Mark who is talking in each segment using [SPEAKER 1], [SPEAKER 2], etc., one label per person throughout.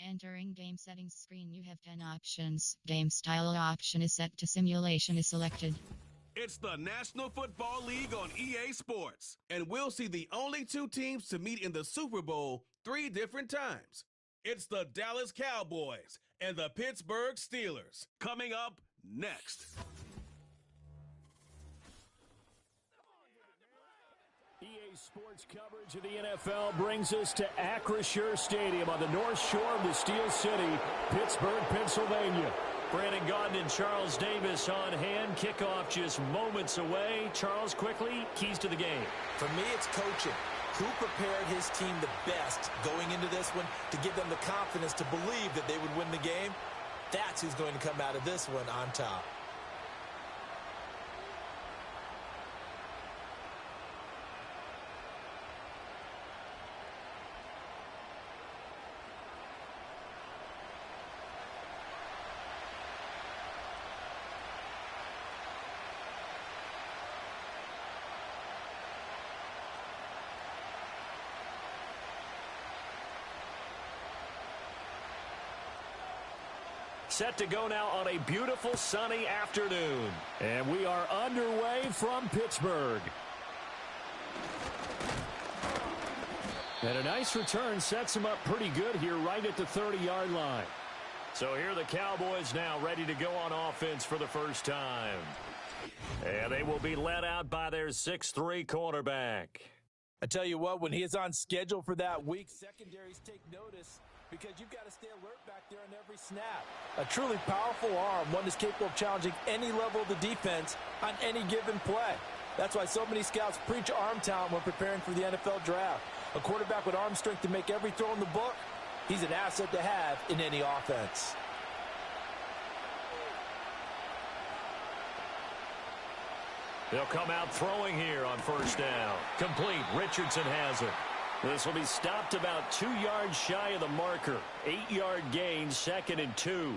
[SPEAKER 1] Entering game settings screen, you have 10 options. Game style option is set to simulation is selected.
[SPEAKER 2] It's the National Football League on EA Sports, and we'll see the only two teams to meet in the Super Bowl 3 different times. It's the Dallas Cowboys and the Pittsburgh Steelers. Coming up next.
[SPEAKER 3] EA Sports coverage of the NFL brings us to Acrisure Stadium on the north shore of the Steel City, Pittsburgh, Pennsylvania. Brandon Gaudin and Charles Davis on hand. Kickoff just moments away. Charles, quickly, keys to the game.
[SPEAKER 4] For me, it's coaching. Who prepared his team the best going into this one to give them the confidence to believe that they would win the game? That's who's going to come out of this one on top.
[SPEAKER 3] Set to go now on a beautiful sunny afternoon. And we are underway from Pittsburgh. And a nice return sets him up pretty good here right at the 30-yard line. So here are the Cowboys now ready to go on offense for the first time. And they will be led out by their 6'3" quarterback.
[SPEAKER 4] I tell you what, when he is on schedule for that week, secondaries take notice because you've got to stay alert back there on every snap. A truly powerful arm, one that's capable of challenging any level of the defense on any given play. That's why so many scouts preach arm talent when preparing for the NFL draft. A quarterback with arm strength to make every throw in the book, he's an asset to have in any offense.
[SPEAKER 3] They'll come out throwing here on first down. Complete. Richardson has it. This will be stopped about 2 yards shy of the marker. 8-yard gain, 2nd and 2.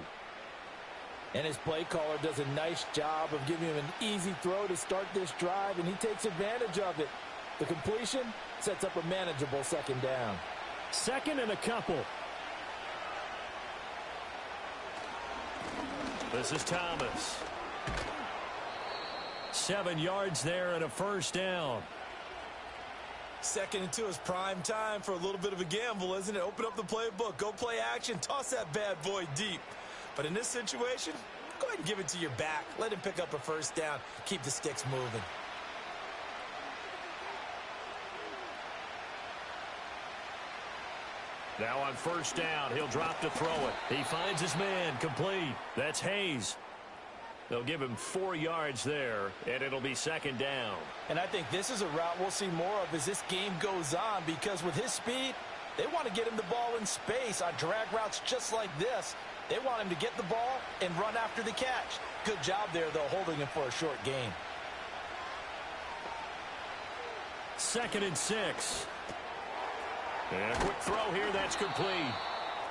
[SPEAKER 4] And his play caller does a nice job of giving him an easy throw to start this drive, and he takes advantage of it. The completion sets up a manageable 2nd down.
[SPEAKER 3] 2nd and a couple. This is Thomas. 7 yards there and a first down.
[SPEAKER 4] 2nd and 2 is prime time for a little bit of a gamble, isn't it? Open up the playbook, go play action, toss that bad boy deep. But in this situation, go ahead and give it to your back. Let him pick up a first down. Keep the sticks moving.
[SPEAKER 3] Now on first down, he'll drop to throw it. He finds his man, complete. That's Hayes. They'll give him 4 yards there, and it'll be 2nd down.
[SPEAKER 4] And I think this is a route we'll see more of as this game goes on, because with his speed, they want to get him the ball in space on drag routes just like this. They want him to get the ball and run after the catch. Good job there, though, holding him for a short gain.
[SPEAKER 3] 2nd and 6. And a quick throw here, that's complete.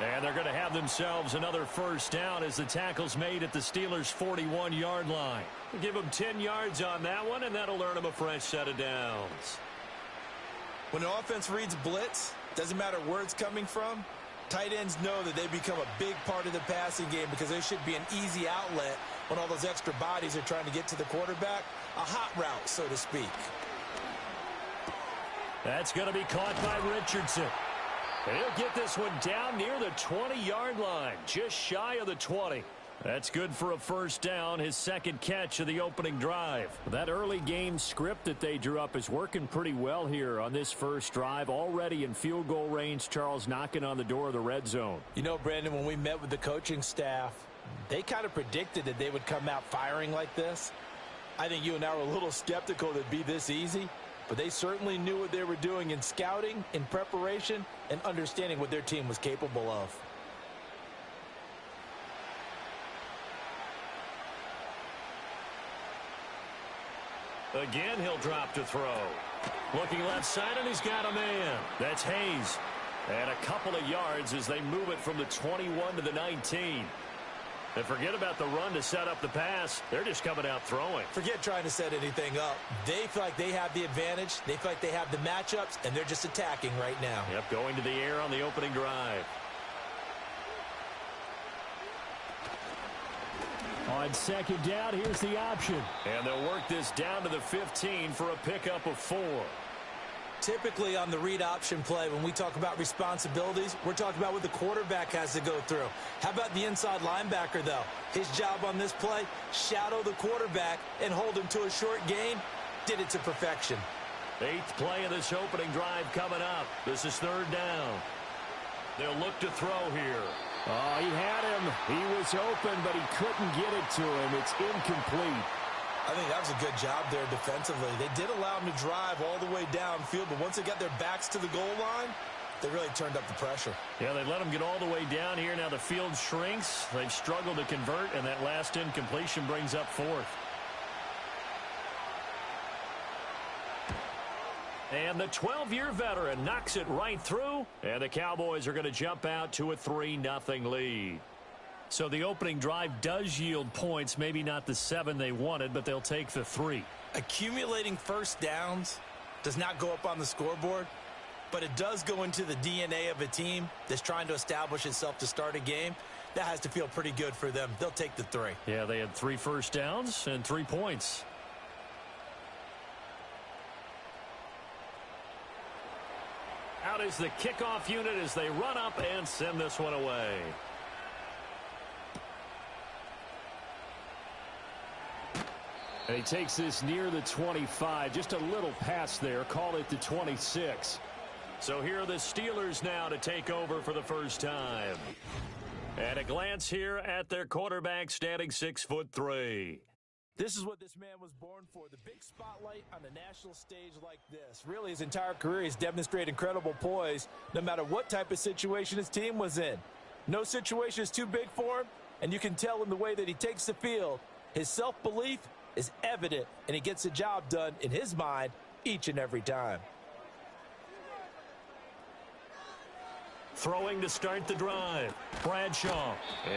[SPEAKER 3] And they're going to have themselves another first down as the tackle's made at the Steelers' 41-yard line. Give them 10 yards on that one, and that'll earn them a fresh set of downs.
[SPEAKER 4] When an offense reads blitz, doesn't matter where it's coming from, tight ends know that they become a big part of the passing game because there should be an easy outlet when all those extra bodies are trying to get to the quarterback. A hot route, so to speak.
[SPEAKER 3] That's going to be caught by Richardson. And he'll get this one down near the 20-yard line, just shy of the 20. That's good for a first down, his 2nd catch of the opening drive. That early game script that they drew up is working pretty well here on this first drive. Already in field goal range, Charles knocking on the door of the red zone.
[SPEAKER 4] You know, Brandon, when we met with the coaching staff, they kind of predicted that they would come out firing like this. I think you and I were a little skeptical that it'd be this easy. But they certainly knew what they were doing in scouting, in preparation, and understanding what their team was capable of.
[SPEAKER 3] Again, he'll drop to throw. Looking left side, and he's got a man. That's Hayes. And a couple of yards as they move it from the 21 to the 19. And forget about the run to set up the pass. They're just coming out throwing.
[SPEAKER 4] Forget trying to set anything up. They feel like they have the advantage. They feel like they have the matchups, and they're just attacking right now.
[SPEAKER 3] Yep, going to the air on the opening drive. On second down, here's the option. And they'll work this down to the 15 for a pickup of 4.
[SPEAKER 4] Typically on the read option play, when we talk about responsibilities, we're talking about what the quarterback has to go through. How about the inside linebacker, though? His job on this play, shadow the quarterback and hold him to a short gain. Did it to perfection.
[SPEAKER 3] 8th play of this opening drive coming up. This is 3rd down. They'll look to throw here. Oh, he had him. He was open, but he couldn't get it to him. It's incomplete.
[SPEAKER 4] I think that was a good job there defensively. They did allow him to drive all the way downfield, but once they got their backs to the goal line, they really turned up the pressure.
[SPEAKER 3] Yeah, they let him get all the way down here. Now the field shrinks. They've struggled to convert, and that last incompletion brings up 4th. And the 12-year veteran knocks it right through, and the Cowboys are going to jump out to a 3-0 lead. So the opening drive does yield points, maybe not the 7 they wanted, but they'll take the 3.
[SPEAKER 4] Accumulating first downs does not go up on the scoreboard, but it does go into the DNA of a team that's trying to establish itself to start a game. That has to feel pretty good for them. They'll take the 3.
[SPEAKER 3] Yeah, they had 3 first downs and 3 points. Out is the kickoff unit as they run up and send this one away. And he takes this near the 25. Just a little pass there. Call it the 26. So here are the Steelers now to take over for the first time. And a glance here at their quarterback standing 6'3".
[SPEAKER 4] This is what this man was born for, the big spotlight on the national stage like this. Really, his entire career, he's demonstrated incredible poise no matter what type of situation his team was in. No situation is too big for him, and you can tell in the way that he takes the field. His self-belief is evident, and he gets the job done in his mind each and every time.
[SPEAKER 3] Throwing to start the drive, Bradshaw.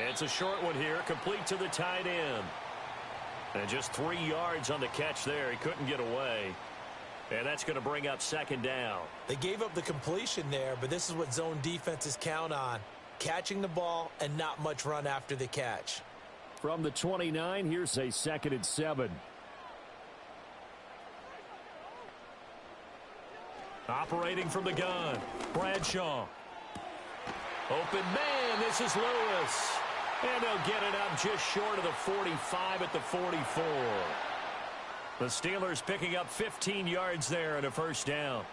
[SPEAKER 3] It's a short one here, complete to the tight end. And just 3 yards on the catch there. He couldn't get away. And that's going to bring up second down.
[SPEAKER 4] They gave up the completion there, but this is what zone defenses count on. Catching the ball and not much run after the catch.
[SPEAKER 3] From the 29, here's a 2nd and 7. Operating from the gun, Bradshaw. Open man, this is Lewis. And they'll get it up just short of the 45 at the 44. The Steelers picking up 15 yards there and a first down.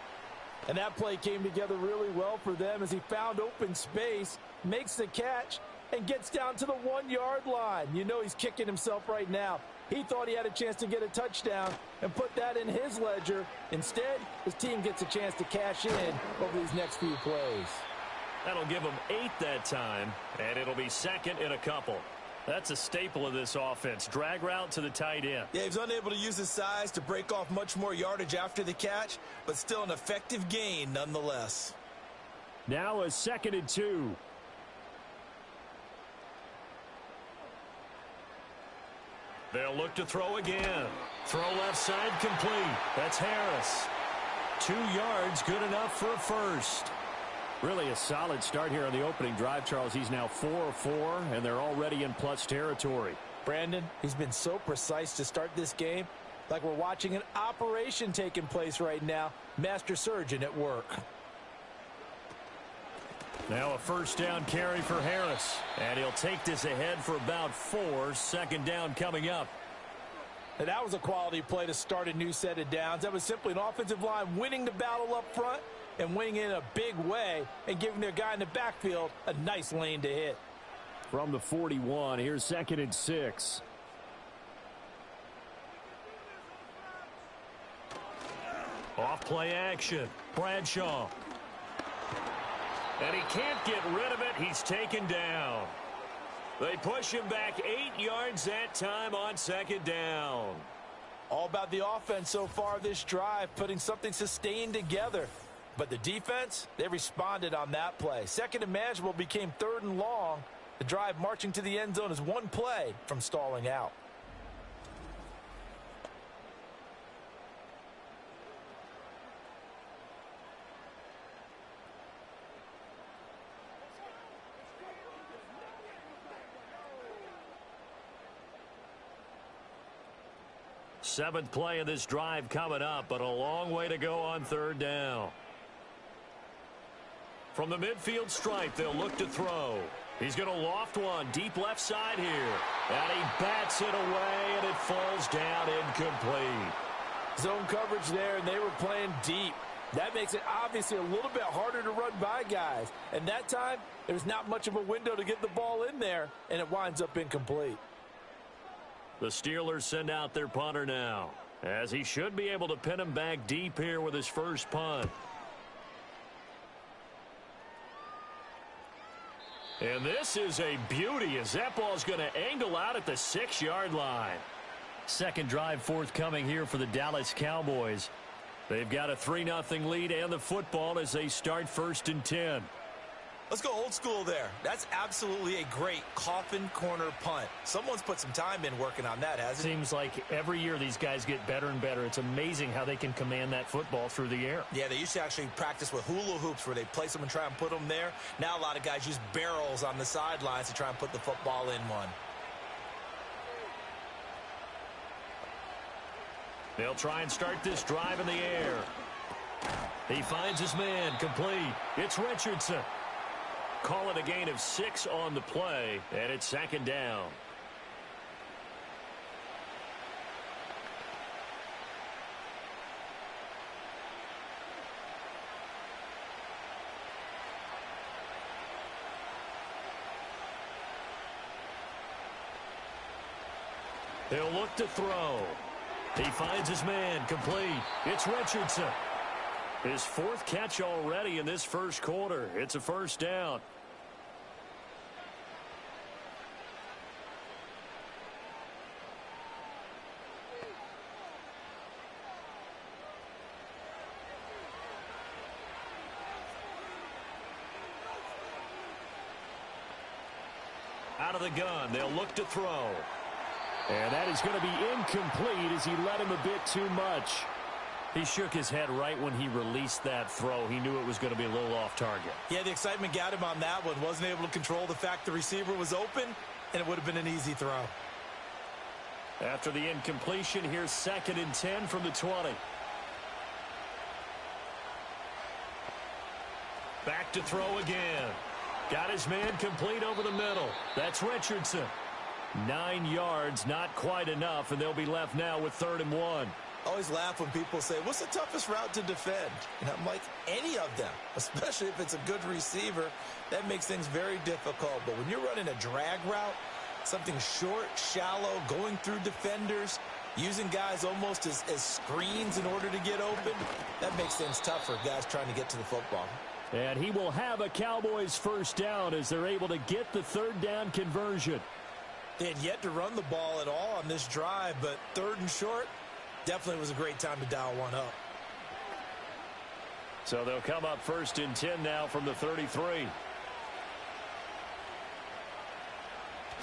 [SPEAKER 4] And that play came together really well for them as he found open space, makes the catch, and gets down to the 1-yard line. You know he's kicking himself right now. He thought he had a chance to get a touchdown and put that in his ledger. Instead, his team gets a chance to cash in over these next few plays.
[SPEAKER 3] That'll give them 8 that time, and it'll be 2nd and a couple. That's a staple of this offense. Drag route to the tight end.
[SPEAKER 4] Yeah, he's unable to use his size to break off much more yardage after the catch, but still an effective gain nonetheless.
[SPEAKER 3] Now a 2nd and 2. They'll look to throw again. Throw left side complete. That's Harris. 2 yards, good enough for a first. Really a solid start here on the opening drive, Charles. He's now 4 of 4, and they're already in plus territory.
[SPEAKER 4] Brandon, he's been so precise to start this game, like we're watching an operation taking place right now. Master surgeon at work.
[SPEAKER 3] Now a first down carry for Harris, and he'll take this ahead for about 4. 2nd down coming up.
[SPEAKER 4] And that was a quality play to start a new set of downs. That was simply an offensive line winning the battle up front and winning in a big way and giving their guy in the backfield a nice lane to hit.
[SPEAKER 3] From the 41, here's 2nd and 6. Off play action, Bradshaw. And he can't get rid of it. He's taken down. They push him back 8 yards that time on 2nd down.
[SPEAKER 4] All about the offense so far this drive, putting something sustained together. But the defense, they responded on that play. 2nd and manageable became 3rd and long. The drive marching to the end zone is 1 play from stalling out.
[SPEAKER 3] seventh play of this drive coming up, but a long way to go on third down. From the midfield stripe, they'll look to throw. He's going to loft one deep left side here. And he bats it away, and it falls down incomplete.
[SPEAKER 4] Zone coverage there, and they were playing deep. That makes it obviously a little bit harder to run by guys. And that time, there's not much of a window to get the ball in there, and it winds up incomplete.
[SPEAKER 3] The Steelers send out their punter now, as he should be able to pin him back deep here with his first punt. And this is a beauty as that ball's going to angle out at the 6-yard line. Second drive forthcoming here for the Dallas Cowboys. They've got a 3-0 lead and the football as they start 1st and 10.
[SPEAKER 4] Let's go old school there. That's absolutely a great coffin corner punt. Someone's put some time in working on that, hasn't it?
[SPEAKER 5] Seems like every year these guys get better and better. It's amazing how they can command that football through the air.
[SPEAKER 4] Yeah, they used to actually practice with hula hoops where they place them and try and put them there. Now a lot of guys use barrels on the sidelines to try and put the football in one.
[SPEAKER 3] They'll try and start this drive in the air. He finds his man complete. It's Richardson. Call it a gain of 6 on the play, and it's 2nd down. He'll look to throw. He finds his man complete. It's Richardson. His 4th catch already in this first quarter. It's a 1st down. Out of the gun, they'll look to throw. And that is going to be incomplete as he let him a bit too much. He shook his head right when he released that throw. He knew it was going to be a little off target.
[SPEAKER 4] Yeah, the excitement got him on that one. Wasn't able to control the fact the receiver was open, and it would have been an easy throw.
[SPEAKER 3] After the incompletion, here's 2nd and 10 from the 20. Back to throw again. Got his man complete over the middle. That's Richardson. 9 yards, not quite enough, and they'll be left now with 3rd and 1.
[SPEAKER 4] Always laugh when people say, what's the toughest route to defend? And I'm like, any of them, especially if it's a good receiver. That makes things very difficult. But when you're running a drag route, something short, shallow, going through defenders, using guys almost as screens in order to get open, that makes things tough for guys trying to get to the football.
[SPEAKER 3] And he will have a Cowboys 1st down as they're able to get the 3rd down conversion.
[SPEAKER 4] They had yet to run the ball at all on this drive, but 3rd and short, definitely was a great time to dial one up.
[SPEAKER 3] So they'll come up 1st and 10 now from the 33.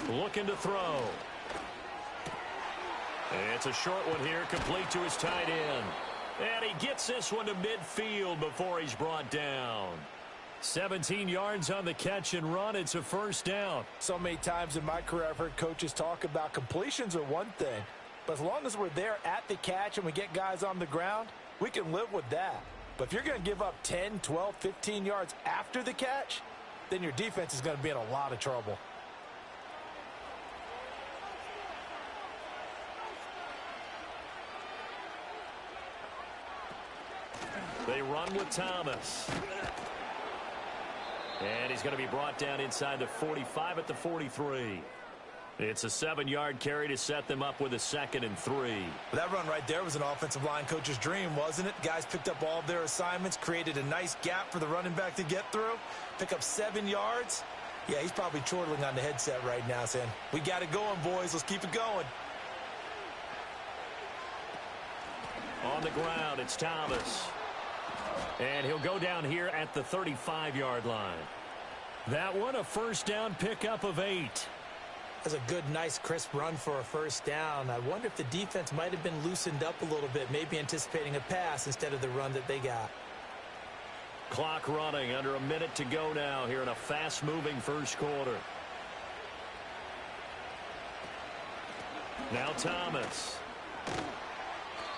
[SPEAKER 3] Looking to throw. It's a short one here, complete to his tight end. And he gets this one to midfield before he's brought down. 17 yards on the catch and run. It's a 1st down.
[SPEAKER 4] So many times in my career I've heard coaches talk about completions are one thing. But as long as we're there at the catch and we get guys on the ground, we can live with that. But if you're going to give up 10, 12, 15 yards after the catch, then your defense is going to be in a lot of trouble.
[SPEAKER 3] They run with Thomas. And he's going to be brought down inside the 45 at the 43. It's a 7-yard carry to set them up with a 2nd and 3.
[SPEAKER 4] That run right there was an offensive line coach's dream, wasn't it? Guys picked up all of their assignments, created a nice gap for the running back to get through, pick up 7 yards. Yeah, he's probably chortling on the headset right now saying, we got it going, boys. Let's keep it going.
[SPEAKER 3] On the ground, it's Thomas. And he'll go down here at the 35-yard line. That one, a 1st down pickup of 8.
[SPEAKER 4] That's a good, nice, crisp run for a 1st down. I wonder if the defense might have been loosened up a little bit, maybe anticipating a pass instead of the run that they got.
[SPEAKER 3] Clock running, under a minute to go now here in a fast-moving 1st quarter. Now Thomas.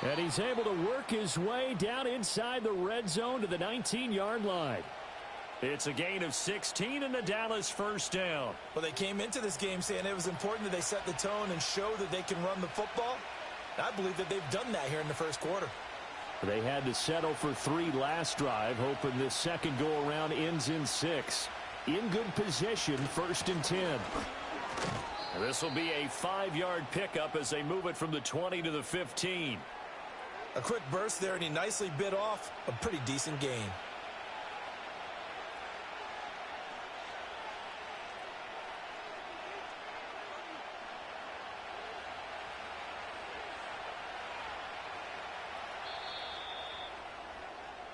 [SPEAKER 3] And he's able to work his way down inside the red zone to the 19-yard line. It's a gain of 16 and the Dallas first down.
[SPEAKER 4] Well, they came into this game saying it was important that they set the tone and show that they can run the football. I believe that they've done that here in the first quarter.
[SPEAKER 3] They had to settle for 3 last drive, hoping this second go-around ends in 6. In good position, 1st and 10. This will be a 5-yard pickup as they move it from the 20 to the 15.
[SPEAKER 4] A quick burst there, and he nicely bit off a pretty decent gain.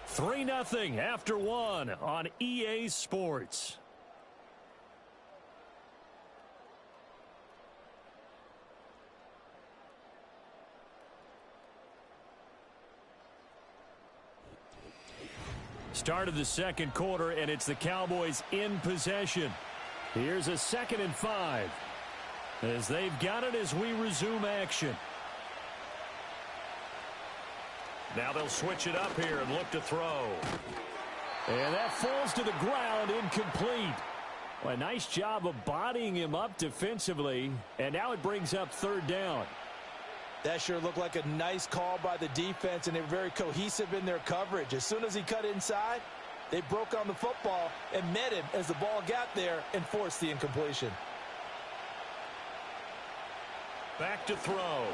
[SPEAKER 3] Three 0 after 1 on EA Sports. Start of the second quarter, and it's the Cowboys in possession. Here's a 2nd and 5 as they've got it as we resume action. Now they'll switch it up here and look to throw. And that falls to the ground, incomplete. Well, a nice job of bodying him up defensively, and now it brings up 3rd down.
[SPEAKER 4] That sure looked like a nice call by the defense, and they're very cohesive in their coverage. As soon as he cut inside, they broke on the football and met him as the ball got there and forced the incompletion.
[SPEAKER 3] Back to throw.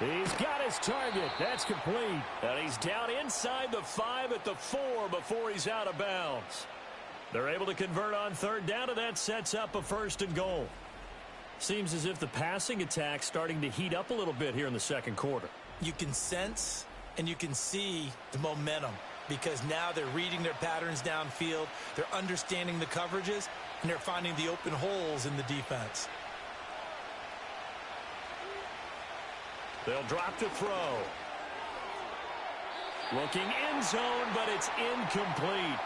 [SPEAKER 3] He's got his target. That's complete. And he's down inside the 5 at the 4 before he's out of bounds. They're able to convert on 3rd down, and that sets up a 1st and goal. Seems as if the passing attack's starting to heat up a little bit here in the second quarter.
[SPEAKER 4] You can sense and you can see the momentum because now they're reading their patterns downfield, they're understanding the coverages, and they're finding the open holes in the defense.
[SPEAKER 3] They'll drop to throw. Looking end zone, but it's incomplete.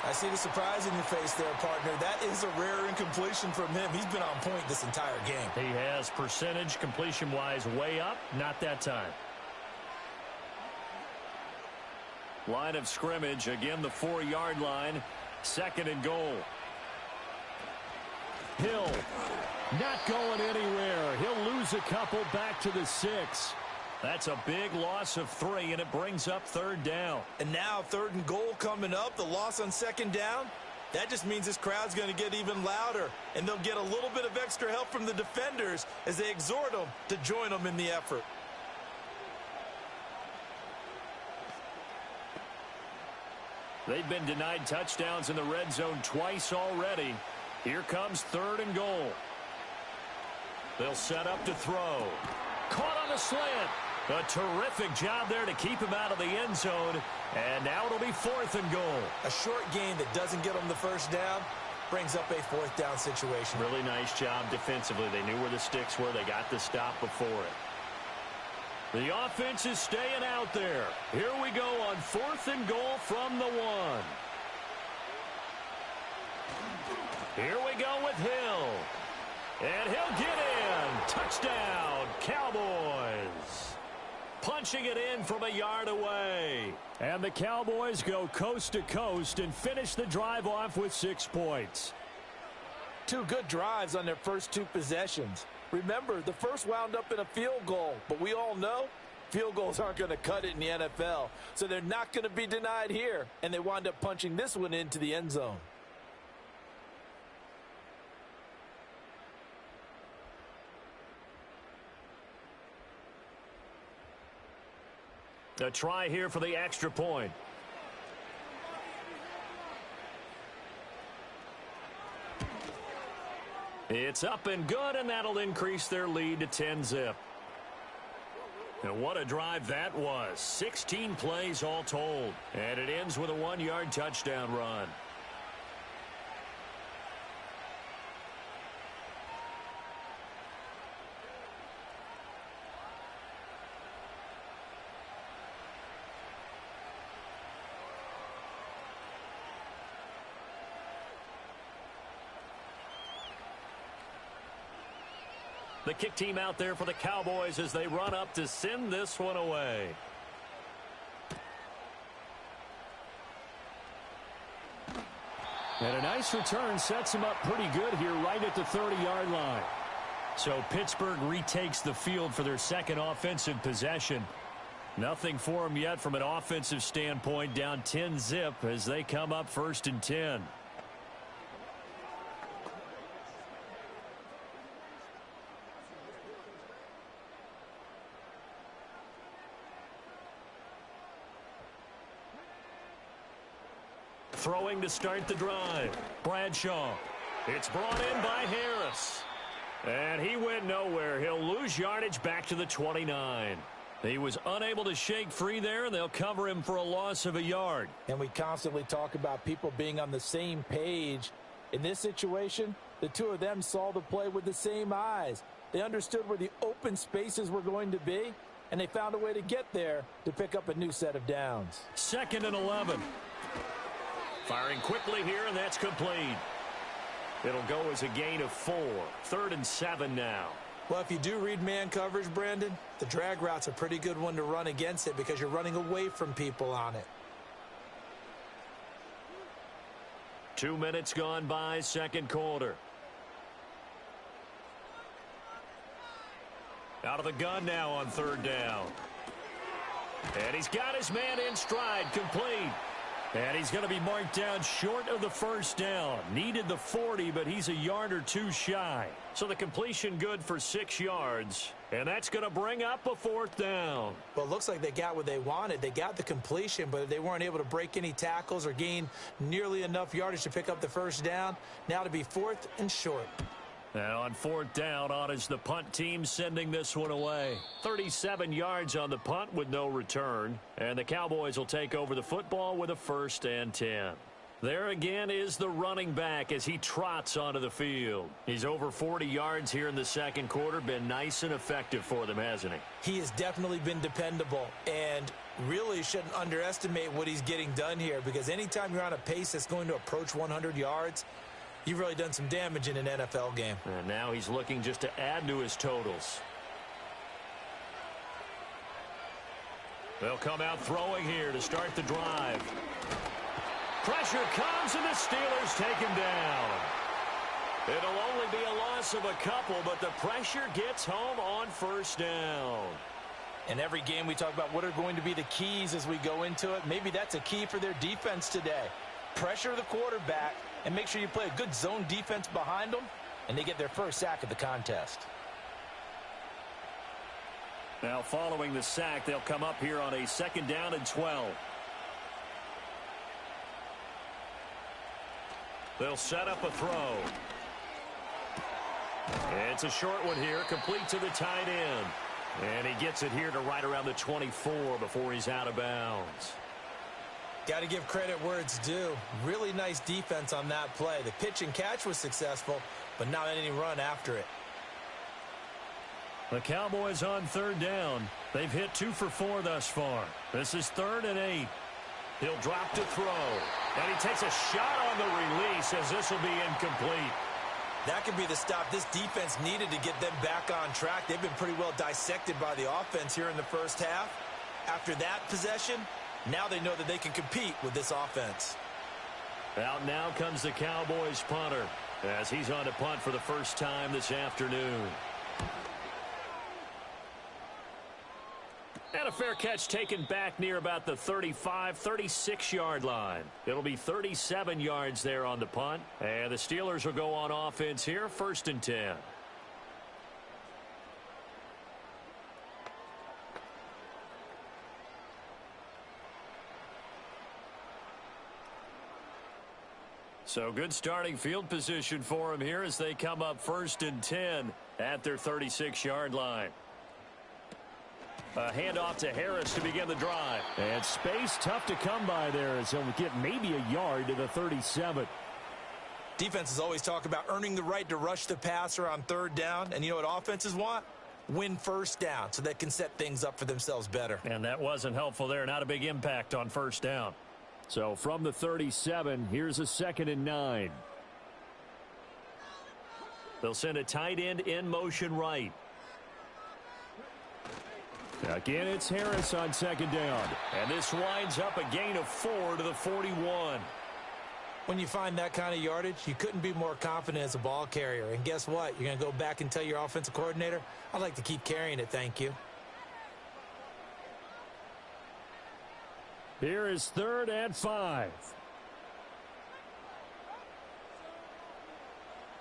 [SPEAKER 4] I see the surprise in your face there, partner. That is a rare incompletion from him. He's been on point this entire game.
[SPEAKER 3] He has percentage completion-wise way up. Not that time. Line of scrimmage, again the 4-yard line. 2nd and goal. Hill not going anywhere. He'll lose a couple back to the 6. That's a big loss of 3, and it brings up 3rd down.
[SPEAKER 4] And now 3rd and goal coming up. The loss on 2nd down. That just means this crowd's going to get even louder, and they'll get a little bit of extra help from the defenders as they exhort them to join them in the effort.
[SPEAKER 3] They've been denied touchdowns in the red zone twice already. Here comes 3rd and goal. They'll set up to throw. Caught on the slant. A terrific job there to keep him out of the end zone. And now it'll be 4th and goal.
[SPEAKER 4] A short gain that doesn't get them the 1st down brings up a 4th down situation.
[SPEAKER 3] Really nice job defensively. They knew where the sticks were. They got the stop before it. The offense is staying out there. Here we go on 4th and goal from the 1. Here we go with Hill. And he'll get in. Touchdown, Cowboys. Punching it in from a yard away. And the Cowboys go coast to coast and finish the drive off with 6 points.
[SPEAKER 4] 2 good drives on their first 2 possessions. Remember, the first wound up in a field goal, but we all know field goals aren't going to cut it in the NFL, so they're not going to be denied here, and they wind up punching this one into the end zone.
[SPEAKER 3] A try here for the extra point. It's up and good, and that'll increase their lead to 10-zip. And what a drive that was. 16 plays all told. And it ends with a 1-yard touchdown run. The kick team out there for the Cowboys as they run up to send this one away.
[SPEAKER 5] And a nice return sets him up pretty good here right at the 30-yard line.
[SPEAKER 3] So Pittsburgh retakes the field for their second offensive possession. Nothing for them yet from an offensive standpoint, down 10-zip as they come up 1st and 10. Throwing to start the drive. Bradshaw. It's brought in by Harris. And he went nowhere. He'll lose yardage back to the 29. He was unable to shake free there, and they'll cover him for a loss of a yard.
[SPEAKER 4] And we constantly talk about people being on the same page. In this situation, the two of them saw the play with the same eyes. They understood where the open spaces were going to be, and they found a way to get there to pick up a new set of downs.
[SPEAKER 3] 2nd and 11. Firing quickly here, and that's complete. It'll go as a gain of 4. 3rd and 7 now.
[SPEAKER 4] Well, if you do read man coverage, Brandon, the drag route's a pretty good one to run against it because you're running away from people on it.
[SPEAKER 3] 2 minutes gone by, second quarter. Out of the gun now on 3rd down. And he's got his man in stride, complete. And he's going to be marked down short of the 1st down. Needed the 40, but he's a yard or 2 shy. So the completion good for 6 yards. And that's going to bring up a 4th down.
[SPEAKER 4] Well, it looks like they got what they wanted. They got the completion, but they weren't able to break any tackles or gain nearly enough yardage to pick up the 1st down. Now to be 4th and short.
[SPEAKER 3] And on 4th down, on is the punt team sending this one away. 37 yards on the punt with no return. And the Cowboys will take over the football with a 1st and 10. There again is the running back as he trots onto the field. He's over 40 yards here in the second quarter. Been nice and effective for them, hasn't he?
[SPEAKER 4] He has definitely been dependable and really shouldn't underestimate what he's getting done here because anytime you're on a pace that's going to approach 100 yards, you've really done some damage in an NFL game.
[SPEAKER 3] And now he's looking just to add to his totals. They'll come out throwing here to start the drive. Pressure comes, and the Steelers take him down. It'll only be a loss of a couple, but the pressure gets home on 1st down.
[SPEAKER 4] In every game we talk about what are going to be the keys as we go into it. Maybe that's a key for their defense today. Pressure the quarterback and make sure you play a good zone defense behind them, and they get their 1st sack of the contest.
[SPEAKER 3] Now following the sack, they'll come up here on a 2nd down and 12. They'll set up a throw. It's a short one here, complete to the tight end. And he gets it here to right around the 24 before he's out of bounds.
[SPEAKER 4] Got to give credit where it's due. Really nice defense on that play. The pitch and catch was successful, but not any run after it.
[SPEAKER 3] The Cowboys on 3rd down. They've hit 2 for 4 thus far. This is 3rd and 8. He'll drop to throw. And he takes a shot on the release as this will be incomplete.
[SPEAKER 4] That could be the stop this defense needed to get them back on track. They've been pretty well dissected by the offense here in the 1st half. After that possession, now they know that they can compete with this offense.
[SPEAKER 3] Out now comes the Cowboys punter as he's on to punt for the 1st time this afternoon. And a fair catch taken back near about the 35, 36-yard line. It'll be 37 yards there on the punt. And the Steelers will go on offense here, 1st and 10. So good starting field position for them here as they come up 1st and 10 at their 36-yard line. A handoff to Harris to begin the drive.
[SPEAKER 5] And space tough to come by there as he'll get maybe a yard to the 37.
[SPEAKER 4] Defenses always talk about earning the right to rush the passer on 3rd down. And you know what offenses want? Win 1st down so they can set things up for themselves better.
[SPEAKER 3] And that wasn't helpful there. Not a big impact on 1st down.
[SPEAKER 5] So from the 37, here's a 2nd and 9.
[SPEAKER 3] They'll send a tight end in motion right. Again, it's Harris on second down. And this winds up a gain of 4 to the 41.
[SPEAKER 4] When you find that kind of yardage, you couldn't be more confident as a ball carrier. And guess what? You're going to go back and tell your offensive coordinator, I'd like to keep carrying it, thank you.
[SPEAKER 5] Here is 3rd and 5.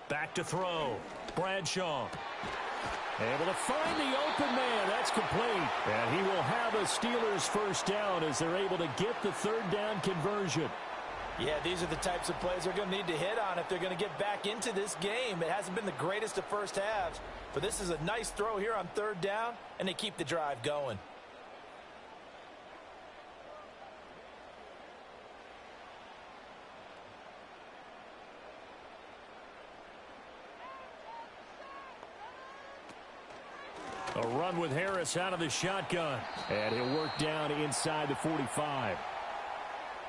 [SPEAKER 3] Back to throw. Bradshaw. Able to find the open man. That's complete.
[SPEAKER 5] And he will have a Steelers first down as they're able to get the 3rd down conversion.
[SPEAKER 4] Yeah, these are the types of plays they're going to need to hit on if they're going to get back into this game. It hasn't been the greatest of first halves, but this is a nice throw here on 3rd down, and they keep the drive going.
[SPEAKER 3] A run with Harris out of the shotgun.
[SPEAKER 5] And he'll work down inside the 45.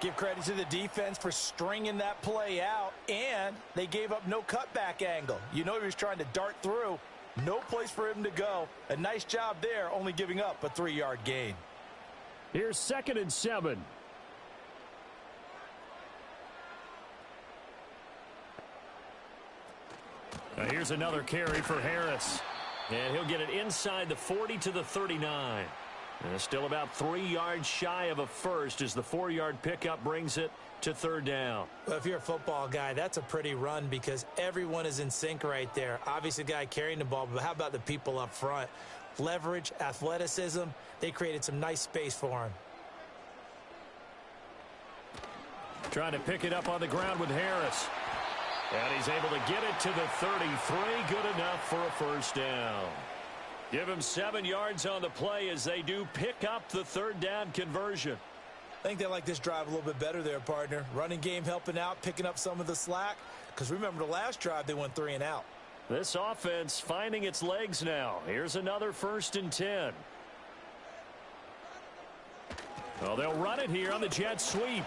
[SPEAKER 4] Give credit to the defense for stringing that play out, and they gave up no cutback angle. You know he was trying to dart through. No place for him to go. A nice job there, only giving up a 3-yard gain.
[SPEAKER 5] Here's 2nd and 7.
[SPEAKER 3] Now here's another carry for Harris. And he'll get it inside the 40 to the 39. And still about 3 yards shy of a first as the 4-yard pickup brings it to 3rd down.
[SPEAKER 4] Well, if you're a football guy, that's a pretty run because everyone is in sync right there. Obviously, the guy carrying the ball, but how about the people up front? Leverage, athleticism, they created some nice space for him.
[SPEAKER 3] Trying to pick it up on the ground with Harris. And he's able to get it to the 33. Good enough for a first down. Give him 7 yards on the play as they do pick up the 3rd down conversion.
[SPEAKER 4] I think they like this drive a little bit better there, partner. Running game helping out, picking up some of the slack. Because remember the last drive, they went 3 and out.
[SPEAKER 3] This offense finding its legs now. Here's another 1st and 10. Well, they'll run it here on the jet sweep.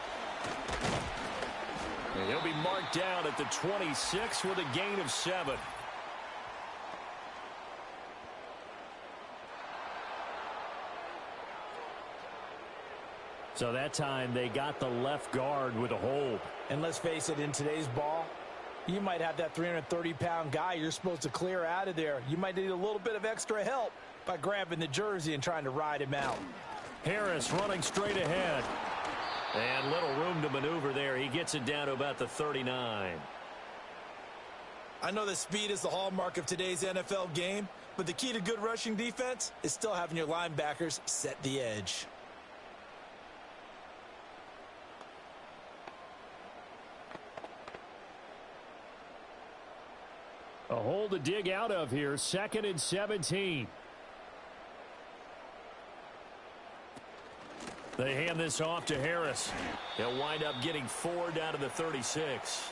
[SPEAKER 3] And he'll be marked down at the 26 with a gain of 7.
[SPEAKER 5] So that time they got the left guard with a hold.
[SPEAKER 4] And let's face it, in today's ball, you might have that 330-pound guy you're supposed to clear out of there. You might need a little bit of extra help by grabbing the jersey and trying to ride him out.
[SPEAKER 3] Harris running straight ahead. And little room to maneuver there. He gets it down to about the 39.
[SPEAKER 4] I know that speed is the hallmark of today's NFL game, but the key to good rushing defense is still having your linebackers set the edge.
[SPEAKER 5] A hole to dig out of here. 2nd and 17.
[SPEAKER 3] They hand this off to Harris. He'll wind up getting 4 down to the 36.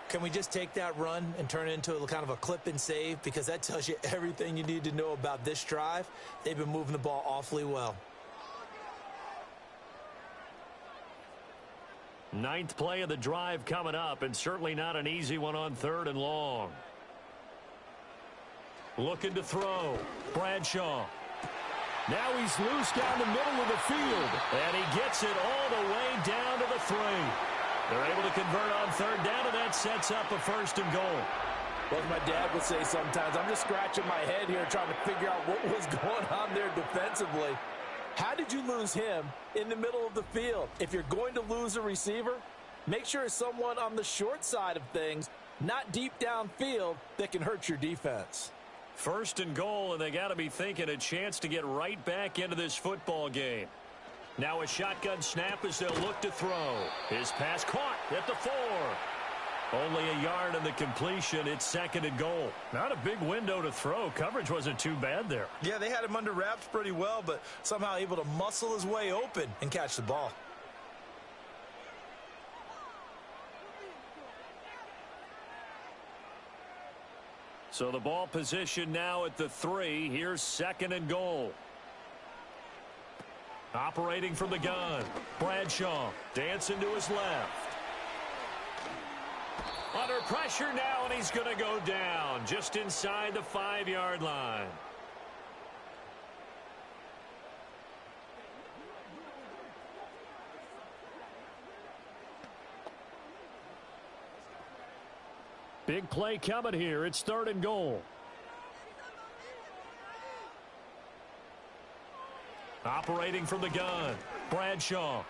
[SPEAKER 4] Can we just take that run and turn it into a kind of a clip and save? Because that tells you everything you need to know about this drive. They've been moving the ball awfully well.
[SPEAKER 3] 9th play of the drive coming up, and certainly not an easy one on 3rd and long. Looking to throw. Bradshaw.
[SPEAKER 5] Now he's loose down the middle of the field.
[SPEAKER 3] And he gets it all the way down to the 3. They're able to convert on 3rd down, and that sets up a 1st and goal.
[SPEAKER 4] Well, as my dad would say sometimes, I'm just scratching my head here trying to figure out what was going on there defensively. How did you lose him in the middle of the field? If you're going to lose a receiver, make sure it's someone on the short side of things, not deep downfield, that can hurt your defense.
[SPEAKER 3] 1st and goal, and they got to be thinking a chance to get right back into this football game. Now a shotgun snap as they'll look to throw. His pass caught at the 4. Only a yard in the completion. It's 2nd and goal.
[SPEAKER 5] Not a big window to throw. Coverage wasn't too bad there.
[SPEAKER 4] Yeah, they had him under wraps pretty well, but somehow able to muscle his way open and catch the ball.
[SPEAKER 3] So the ball position now at the 3. Here's 2nd and goal. Operating from the gun. Bradshaw dancing to his left. Under pressure now, and he's going to go down just inside the 5-yard line. Big play coming here. It's 3rd and goal. Operating from the gun, Bradshaw.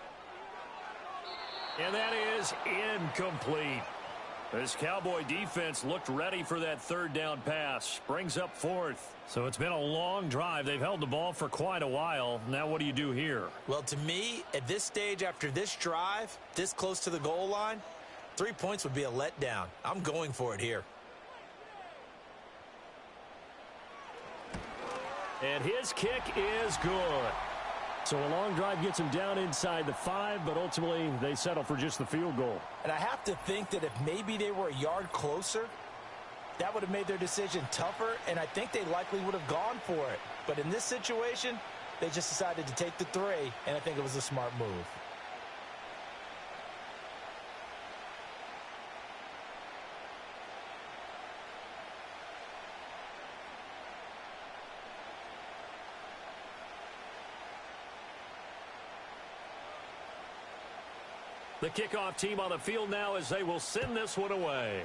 [SPEAKER 3] And that is incomplete. This Cowboy defense looked ready for that 3rd down pass. Brings up 4th. So it's been a long drive. They've held the ball for quite a while. Now what do you do here?
[SPEAKER 4] Well, to me, at this stage after this drive, this close to the goal line, 3 points would be a letdown. I'm going for it here.
[SPEAKER 3] And his kick is good.
[SPEAKER 5] So a long drive gets him down inside the 5, but ultimately they settle for just the field goal.
[SPEAKER 4] And I have to think that if maybe they were a yard closer, that would have made their decision tougher, and I think they likely would have gone for it. But in this situation, they just decided to take the 3, and I think it was a smart move.
[SPEAKER 3] The kickoff team on the field now as they will send this one away.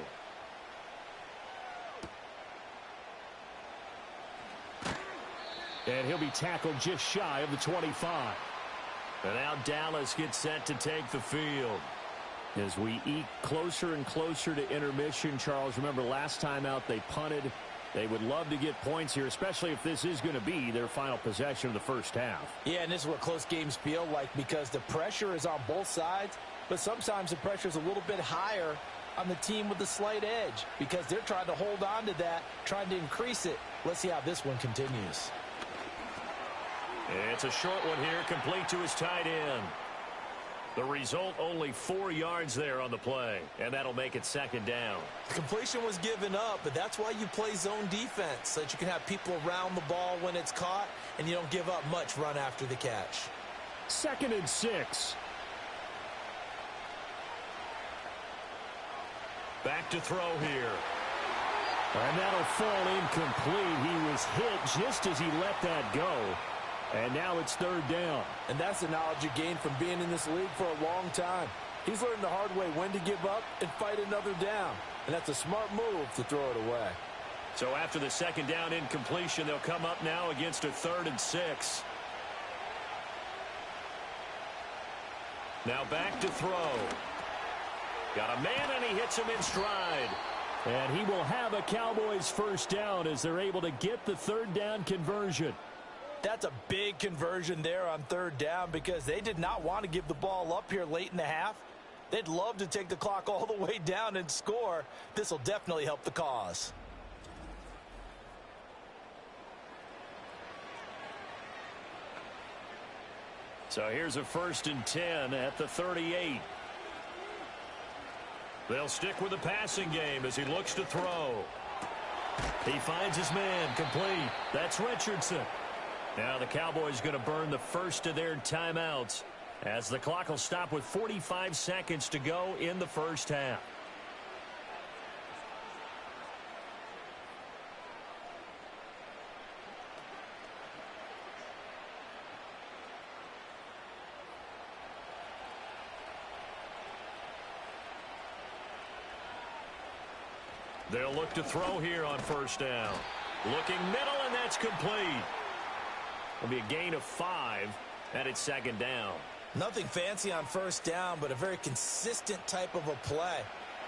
[SPEAKER 5] And he'll be tackled just shy of the 25.
[SPEAKER 3] And now Dallas gets set to take the field.
[SPEAKER 5] As we eke closer and closer to intermission, Charles, remember last time out they punted. They would love to get points here, especially if this is going to be their final possession of the first half.
[SPEAKER 4] Yeah, and this is what close games feel like because the pressure is on both sides, but sometimes the pressure is a little bit higher on the team with the slight edge because they're trying to hold on to that, trying to increase it. Let's see how this one continues.
[SPEAKER 3] It's a short one here, complete to his tight end. The result, only 4 yards there on the play, and that'll make it 2nd down.
[SPEAKER 4] The completion was given up, but that's why you play zone defense, so that you can have people around the ball when it's caught, and you don't give up much run after the catch.
[SPEAKER 5] 2nd and 6.
[SPEAKER 3] Back to throw here.
[SPEAKER 5] And that'll fall incomplete. He was hit just as he let that go. And now it's 3rd down.
[SPEAKER 4] And that's the knowledge you gain from being in this league for a long time. He's learned the hard way when to give up and fight another down. And that's a smart move to throw it away.
[SPEAKER 3] So after the 2nd down incompletion, they'll come up now against a 3rd and 6. Now back to throw. Got a man, and he hits him in stride.
[SPEAKER 5] And he will have a Cowboys first down as they're able to get the 3rd down conversion.
[SPEAKER 4] That's a big conversion there on 3rd down because they did not want to give the ball up here late in the half. They'd love to take the clock all the way down and score. This will definitely help the cause.
[SPEAKER 3] So here's a 1st and 10 at the 38. They'll stick with the passing game as he looks to throw. He finds his man, complete. That's Richardson. Now the Cowboys going to burn the first of their timeouts as the clock will stop with 45 seconds to go in the first half. They'll look to throw here on 1st down. Looking middle, and that's complete. It'll be a gain of 5, and it's 2nd down.
[SPEAKER 4] Nothing fancy on 1st down, but a very consistent type of a play.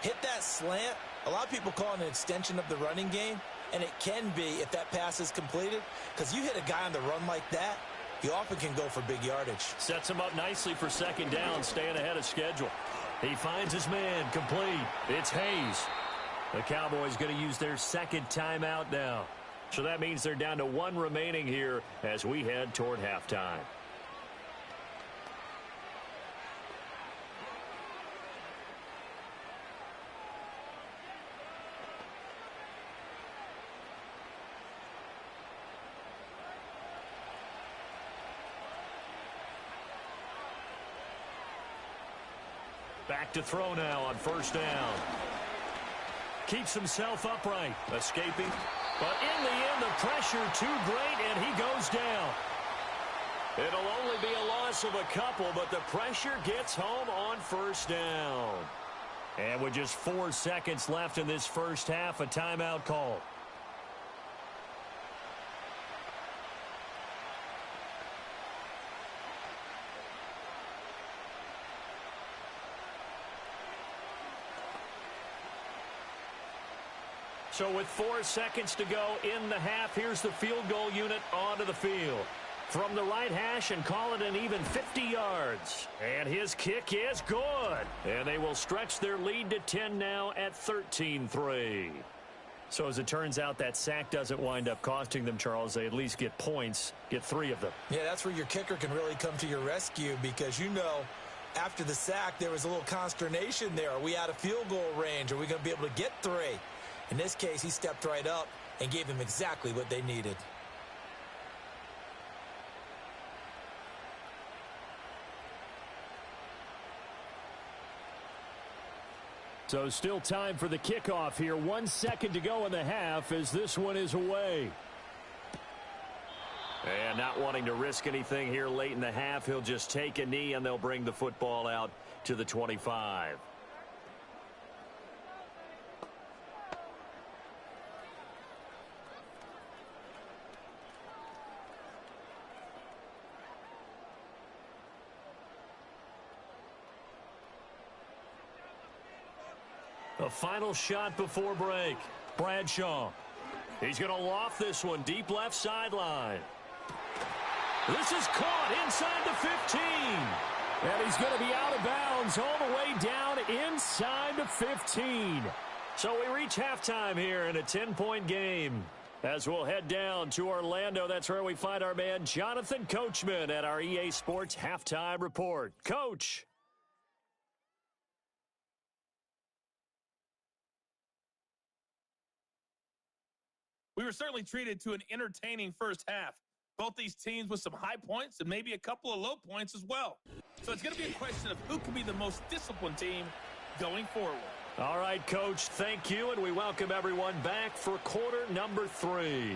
[SPEAKER 4] Hit that slant. A lot of people call it an extension of the running game, and it can be if that pass is completed, because you hit a guy on the run like that, you often can go for big yardage.
[SPEAKER 3] Sets him up nicely for 2nd down, staying ahead of schedule. He finds his man, complete. It's Hayes. The Cowboys going to use their 2nd timeout now. So that means they're down to 1 remaining here as we head toward halftime. Back to throw now on 1st down. Keeps himself upright. Escaping. But in the end, the pressure too great, and he goes down. It'll only be a loss of a couple, but the pressure gets home on first down. And with just 4 seconds left in this first half, a timeout call. So with 4 seconds to go in the half, here's the field goal unit onto the field. From the right hash and call it an even 50 yards. And his kick is good. And they will stretch their lead to 10 now at 13-3. So as it turns out, that sack doesn't wind up costing them, Charles. They at least get points, get 3 of them.
[SPEAKER 4] Yeah, that's where your kicker can really come to your rescue because, you know, after the sack, there was a little consternation there. Are we out of field goal range? Are we going to be able to get 3? In this case, he stepped right up and gave them exactly what they needed.
[SPEAKER 5] So still time for the kickoff here. 1 second to go in the half as this one is away.
[SPEAKER 3] And not wanting to risk anything here late in the half, he'll just take a knee and they'll bring the football out to the 25. A final shot before break. Bradshaw. He's going to loft this one deep left sideline. This is caught inside the 15.
[SPEAKER 5] And he's going to be out of bounds all the way down inside the 15.
[SPEAKER 3] So we reach halftime here in a 10-point game. As we'll head down to Orlando, that's where we find our man Jonathan Coachman at our EA Sports Halftime Report. Coach.
[SPEAKER 6] We were certainly treated to an entertaining first half. Both these teams with some high points and maybe a couple of low points as well. So it's going to be a question of who can be the most disciplined team going forward.
[SPEAKER 3] All right, Coach, thank you, and we welcome everyone back for quarter number 3.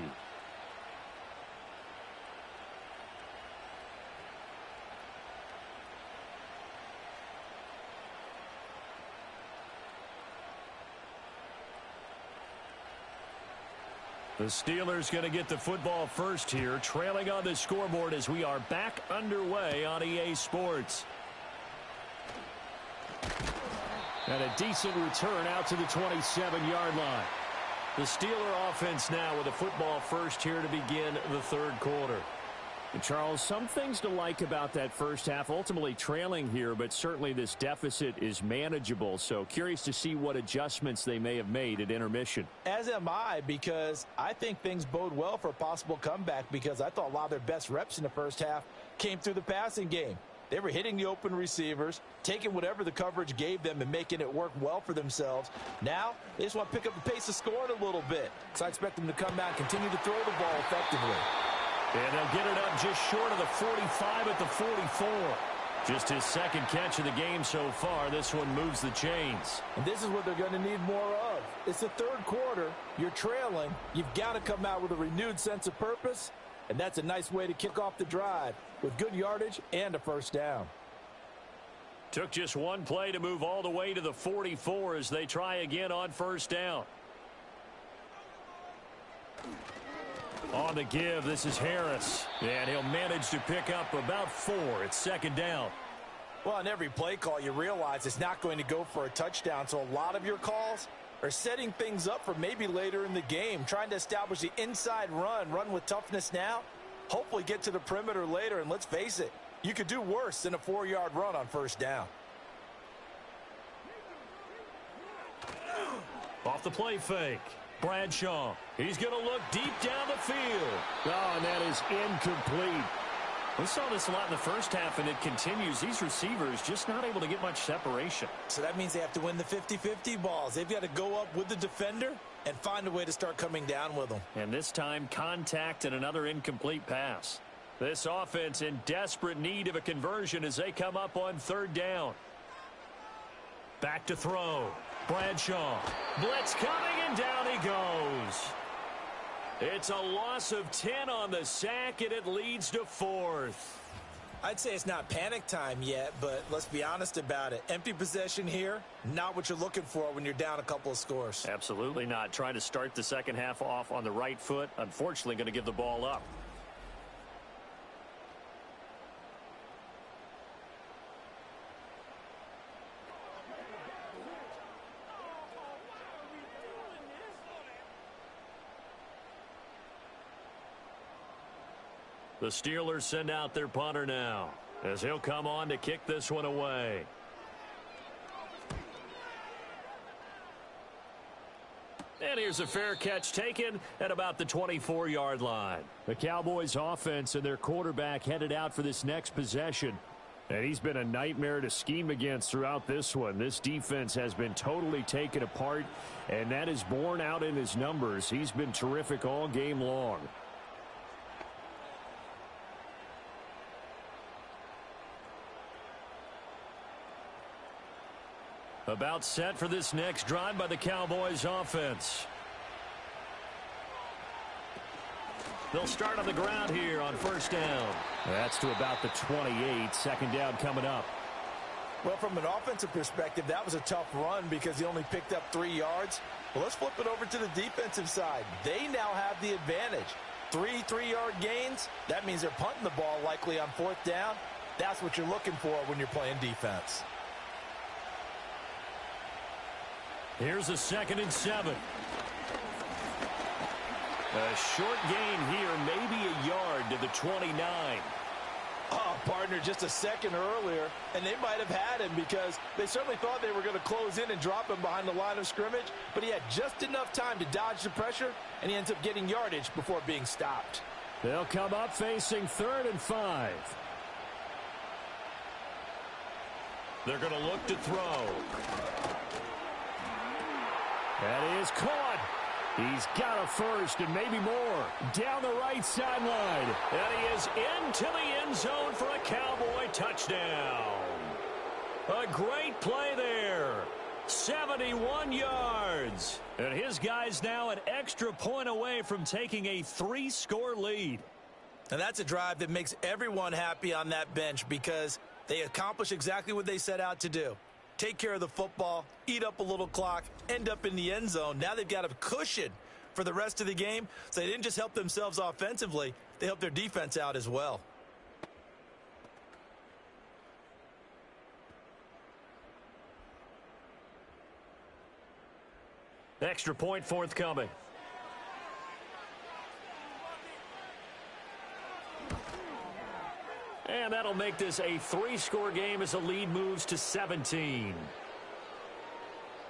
[SPEAKER 3] The Steelers going to get the football first here, trailing on the scoreboard as we are back underway on EA Sports.
[SPEAKER 5] And a decent return out to the 27-yard line.
[SPEAKER 3] The Steeler offense now with the football first here to begin the third quarter.
[SPEAKER 5] And Charles, some things to like about that first half, ultimately trailing here, but certainly this deficit is manageable. So curious to see what adjustments they may have made at intermission.
[SPEAKER 4] As am I, because I think things bode well for a possible comeback because I thought a lot of their best reps in the first half came through the passing game. They were hitting the open receivers, taking whatever the coverage gave them and making it work well for themselves. Now, they just want to pick up the pace of scoring a little bit. So I expect them to come out and continue to throw the ball effectively.
[SPEAKER 3] And they'll get it up just short of the 45 at the 44. Just his second catch of the game so far. This one moves the chains.
[SPEAKER 4] And this is what they're going to need more of. It's the third quarter. You're trailing. You've got to come out with a renewed sense of purpose. And that's a nice way to kick off the drive with good yardage and a first down.
[SPEAKER 3] Took just one play to move all the way to the 44 as they try again on first down. On the give, this is Harris. And he'll manage to pick up about 4. It's second down.
[SPEAKER 4] Well, on every play call, you realize it's not going to go for a touchdown. So a lot of your calls are setting things up for maybe later in the game, trying to establish the inside run with toughness now, hopefully get to the perimeter later. And let's face it, you could do worse than a 4-yard run on first down.
[SPEAKER 3] Off the play fake. Bradshaw. He's going to look deep down the field.
[SPEAKER 5] Oh, and that is incomplete.
[SPEAKER 3] We saw this a lot in the first half, and it continues. These receivers just not able to get much separation.
[SPEAKER 4] So that means they have to win the 50-50 balls. They've got to go up with the defender and find a way to start coming down with them.
[SPEAKER 3] And this time, contact and another incomplete pass. This offense in desperate need of a conversion as they come up on third down. Back to throw. Bradshaw. Blitz coming, and down he goes. It's a loss of 10 on the sack, and it leads to 4th.
[SPEAKER 4] I'd say it's not panic time yet, but let's be honest about it. Empty possession here, not what you're looking for when you're down a couple of scores.
[SPEAKER 3] Absolutely not. Trying to start the second half off on the right foot. Unfortunately, going to give the ball up. The Steelers send out their punter now, as he'll come on to kick this one away. And here's a fair catch taken at about the 24-yard line.
[SPEAKER 5] The Cowboys offense and their quarterback headed out for this next possession. And he's been a nightmare to scheme against throughout this one. This defense has been totally taken apart, and that is borne out in his numbers. He's been terrific all game long.
[SPEAKER 3] About set for this next drive by the Cowboys offense. They'll start on the ground here on first down.
[SPEAKER 5] That's to about the 28. Second down coming up.
[SPEAKER 4] Well, from an offensive perspective, that was a tough run because he only picked up 3 yards. Well, let's flip it over to the defensive side. They now have the advantage. 3 3-yard gains. That means they're punting the ball likely on 4th down. That's what you're looking for when you're playing defense.
[SPEAKER 3] Here's a 2nd and 7. A short gain here, maybe a yard to the 29.
[SPEAKER 4] Oh, partner, just a second earlier, and they might have had him because they certainly thought they were going to close in and drop him behind the line of scrimmage, but he had just enough time to dodge the pressure, and he ends up getting yardage before being stopped.
[SPEAKER 5] They'll come up facing 3rd and 5.
[SPEAKER 3] They're going to look to throw.
[SPEAKER 5] That is caught. He's got a first and maybe more. Down the right sideline.
[SPEAKER 3] And he is into the end zone for a Cowboy touchdown. A great play there. 71 yards. And his guy's now an extra point away from taking a 3-score lead.
[SPEAKER 4] And that's a drive that makes everyone happy on that bench because they accomplish exactly what they set out to do. Take care of the football, eat up a little clock, end up in the end zone. Now they've got a cushion for the rest of the game. So they didn't just help themselves offensively, they helped their defense out as well.
[SPEAKER 3] Extra point forthcoming. And that'll make this a 3-score game as the lead moves to 17.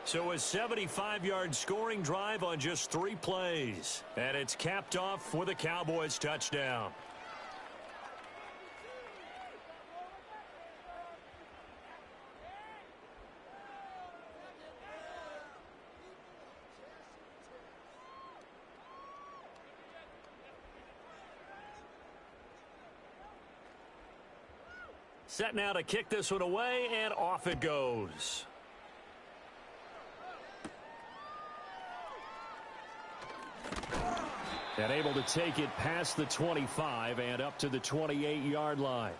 [SPEAKER 3] So a 75-yard scoring drive on just 3 plays. And it's capped off with a Cowboys touchdown. Set now to kick this one away, and off it goes.
[SPEAKER 5] And able to take it past the 25 and up to the 28-yard line.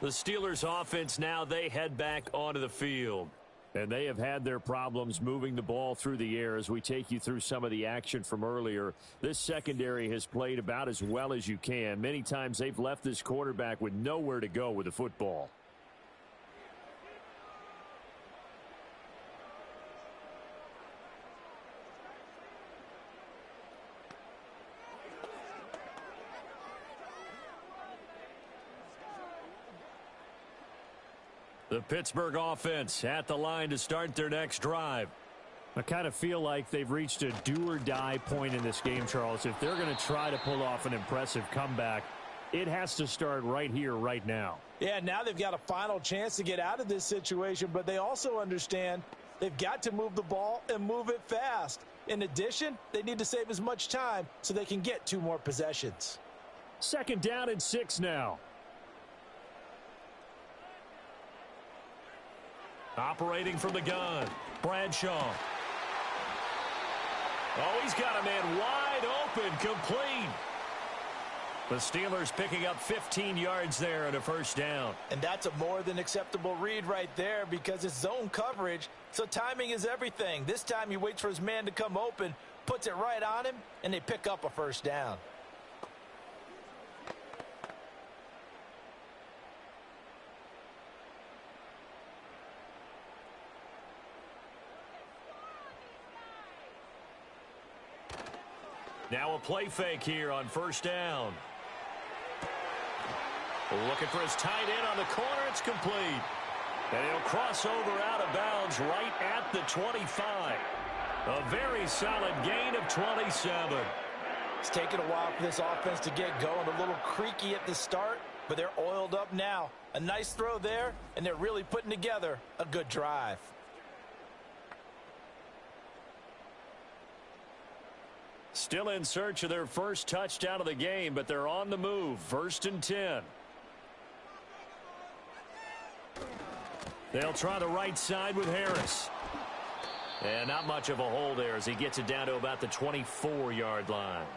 [SPEAKER 3] The Steelers offense now, they head back onto the field.
[SPEAKER 5] And they have had their problems moving the ball through the air as we take you through some of the action from earlier. This secondary has played about as well as you can. Many times they've left this quarterback with nowhere to go with the football.
[SPEAKER 3] The Pittsburgh offense at the line to start their next drive.
[SPEAKER 5] I kind of feel like they've reached a do-or-die point in this game, Charles. If they're going to try to pull off an impressive comeback, it has to start right here, right now.
[SPEAKER 4] Yeah, now they've got a final chance to get out of this situation, but they also understand they've got to move the ball and move it fast. In addition, they need to save as much time so they can get 2 more possessions.
[SPEAKER 5] 2nd down and 6 now.
[SPEAKER 3] Operating from the gun, Bradshaw. Oh, he's got a man wide open, complete. The Steelers picking up 15 yards there and a first down.
[SPEAKER 4] And that's a more than acceptable read right there because it's zone coverage, so timing is everything. This time he waits for his man to come open, puts it right on him, and they pick up a first down.
[SPEAKER 3] Now a play fake here on first down. Looking for his tight end on the corner. It's complete. And he'll cross over out of bounds right at the 25. A very solid gain of 27.
[SPEAKER 4] It's taken a while for this offense to get going. A little creaky at the start, but they're oiled up now. A nice throw there, and they're really putting together a good drive.
[SPEAKER 3] Still in search of their first touchdown of the game, but they're on the move. 1st and 10. They'll try the right side with Harris. And not much of a hole there as he gets it down to about the 24-yard line.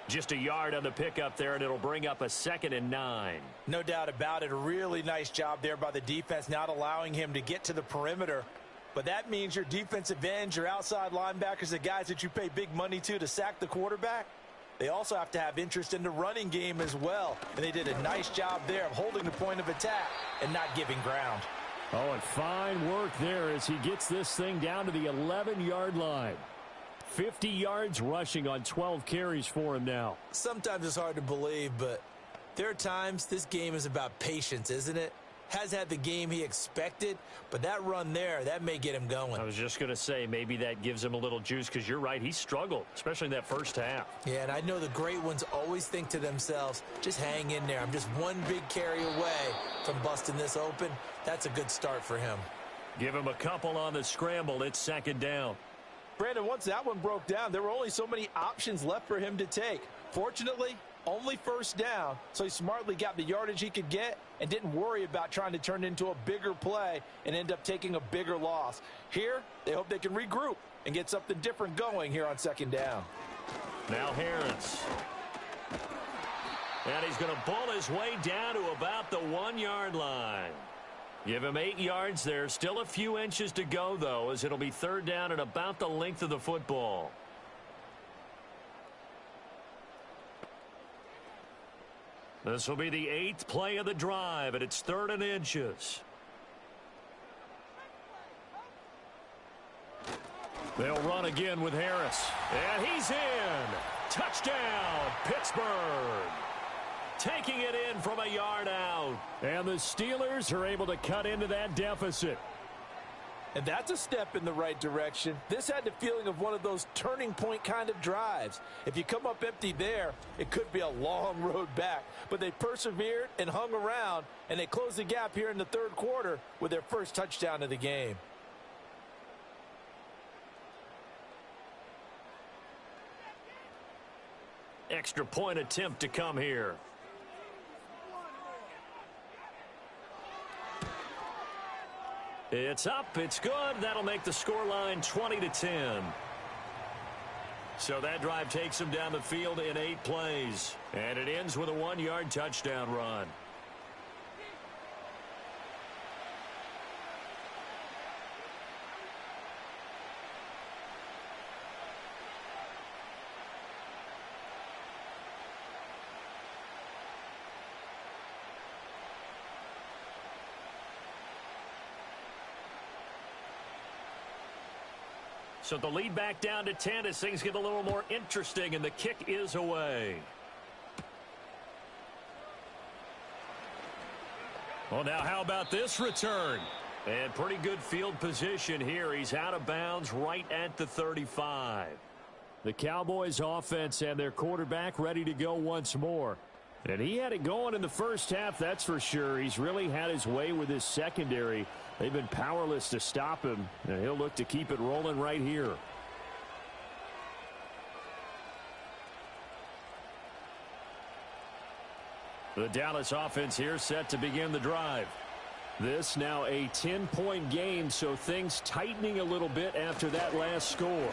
[SPEAKER 3] Just a yard on the pickup there, and it'll bring up a 2nd and 9.
[SPEAKER 4] No doubt about it. A really nice job there by the defense, not allowing him to get to the perimeter. But that means your defensive ends, your outside linebackers, the guys that you pay big money to sack the quarterback, they also have to have interest in the running game as well. And they did a nice job there of holding the point of attack and not giving ground.
[SPEAKER 5] Oh, and fine work there as he gets this thing down to the 11-yard line. 50 yards rushing on 12 carries for him now.
[SPEAKER 4] Sometimes it's hard to believe, but there are times this game is about patience, isn't it? Has had the game he expected, but that run there, that may get him going.
[SPEAKER 3] I was just going to say maybe that gives him a little juice because you're right, he struggled, especially in that first half.
[SPEAKER 4] Yeah, and I know the great ones always think to themselves, just hang in there. I'm just one big carry away from busting this open. That's a good start for him.
[SPEAKER 3] Give him a couple on the scramble. It's 2nd down.
[SPEAKER 4] Brandon, once that one broke down, there were only so many options left for him to take. Fortunately, only first down, so he smartly got the yardage he could get and didn't worry about trying to turn it into a bigger play and end up taking a bigger loss. Here, they hope they can regroup and get something different going here on 2nd down.
[SPEAKER 3] Now Harris. And he's going to bull his way down to about the 1-yard line. Give him 8 yards there. Still a few inches to go, though, as it'll be 3rd down and about the length of the football. This will be the 8th play of the drive, and it's 3rd and inches. They'll run again with Harris. And he's in. Touchdown, Pittsburgh. Taking it in from a yard out.
[SPEAKER 5] And the Steelers are able to cut into that deficit.
[SPEAKER 4] And that's a step in the right direction. This had the feeling of one of those turning point kind of drives. If you come up empty there, it could be a long road back. But they persevered and hung around, and they closed the gap here in the 3rd quarter with their first touchdown of the game.
[SPEAKER 3] Extra point attempt to come here. It's up. It's good. That'll make the scoreline 20-10. So that drive takes him down the field in 8 plays. And it ends with a 1-yard touchdown run. So the lead back down to 10 as things get a little more interesting, and the kick is away. Well, now how about this return? And pretty good field position here. He's out of bounds right at the 35.
[SPEAKER 5] The Cowboys offense and their quarterback ready to go once more. And he had it going in the first half, that's for sure. He's really had his way with his secondary. They've been powerless to stop him, and he'll look to keep it rolling right here.
[SPEAKER 3] The Dallas offense here set to begin the drive.
[SPEAKER 5] This now a 10-point game, so things tightening a little bit after that last score.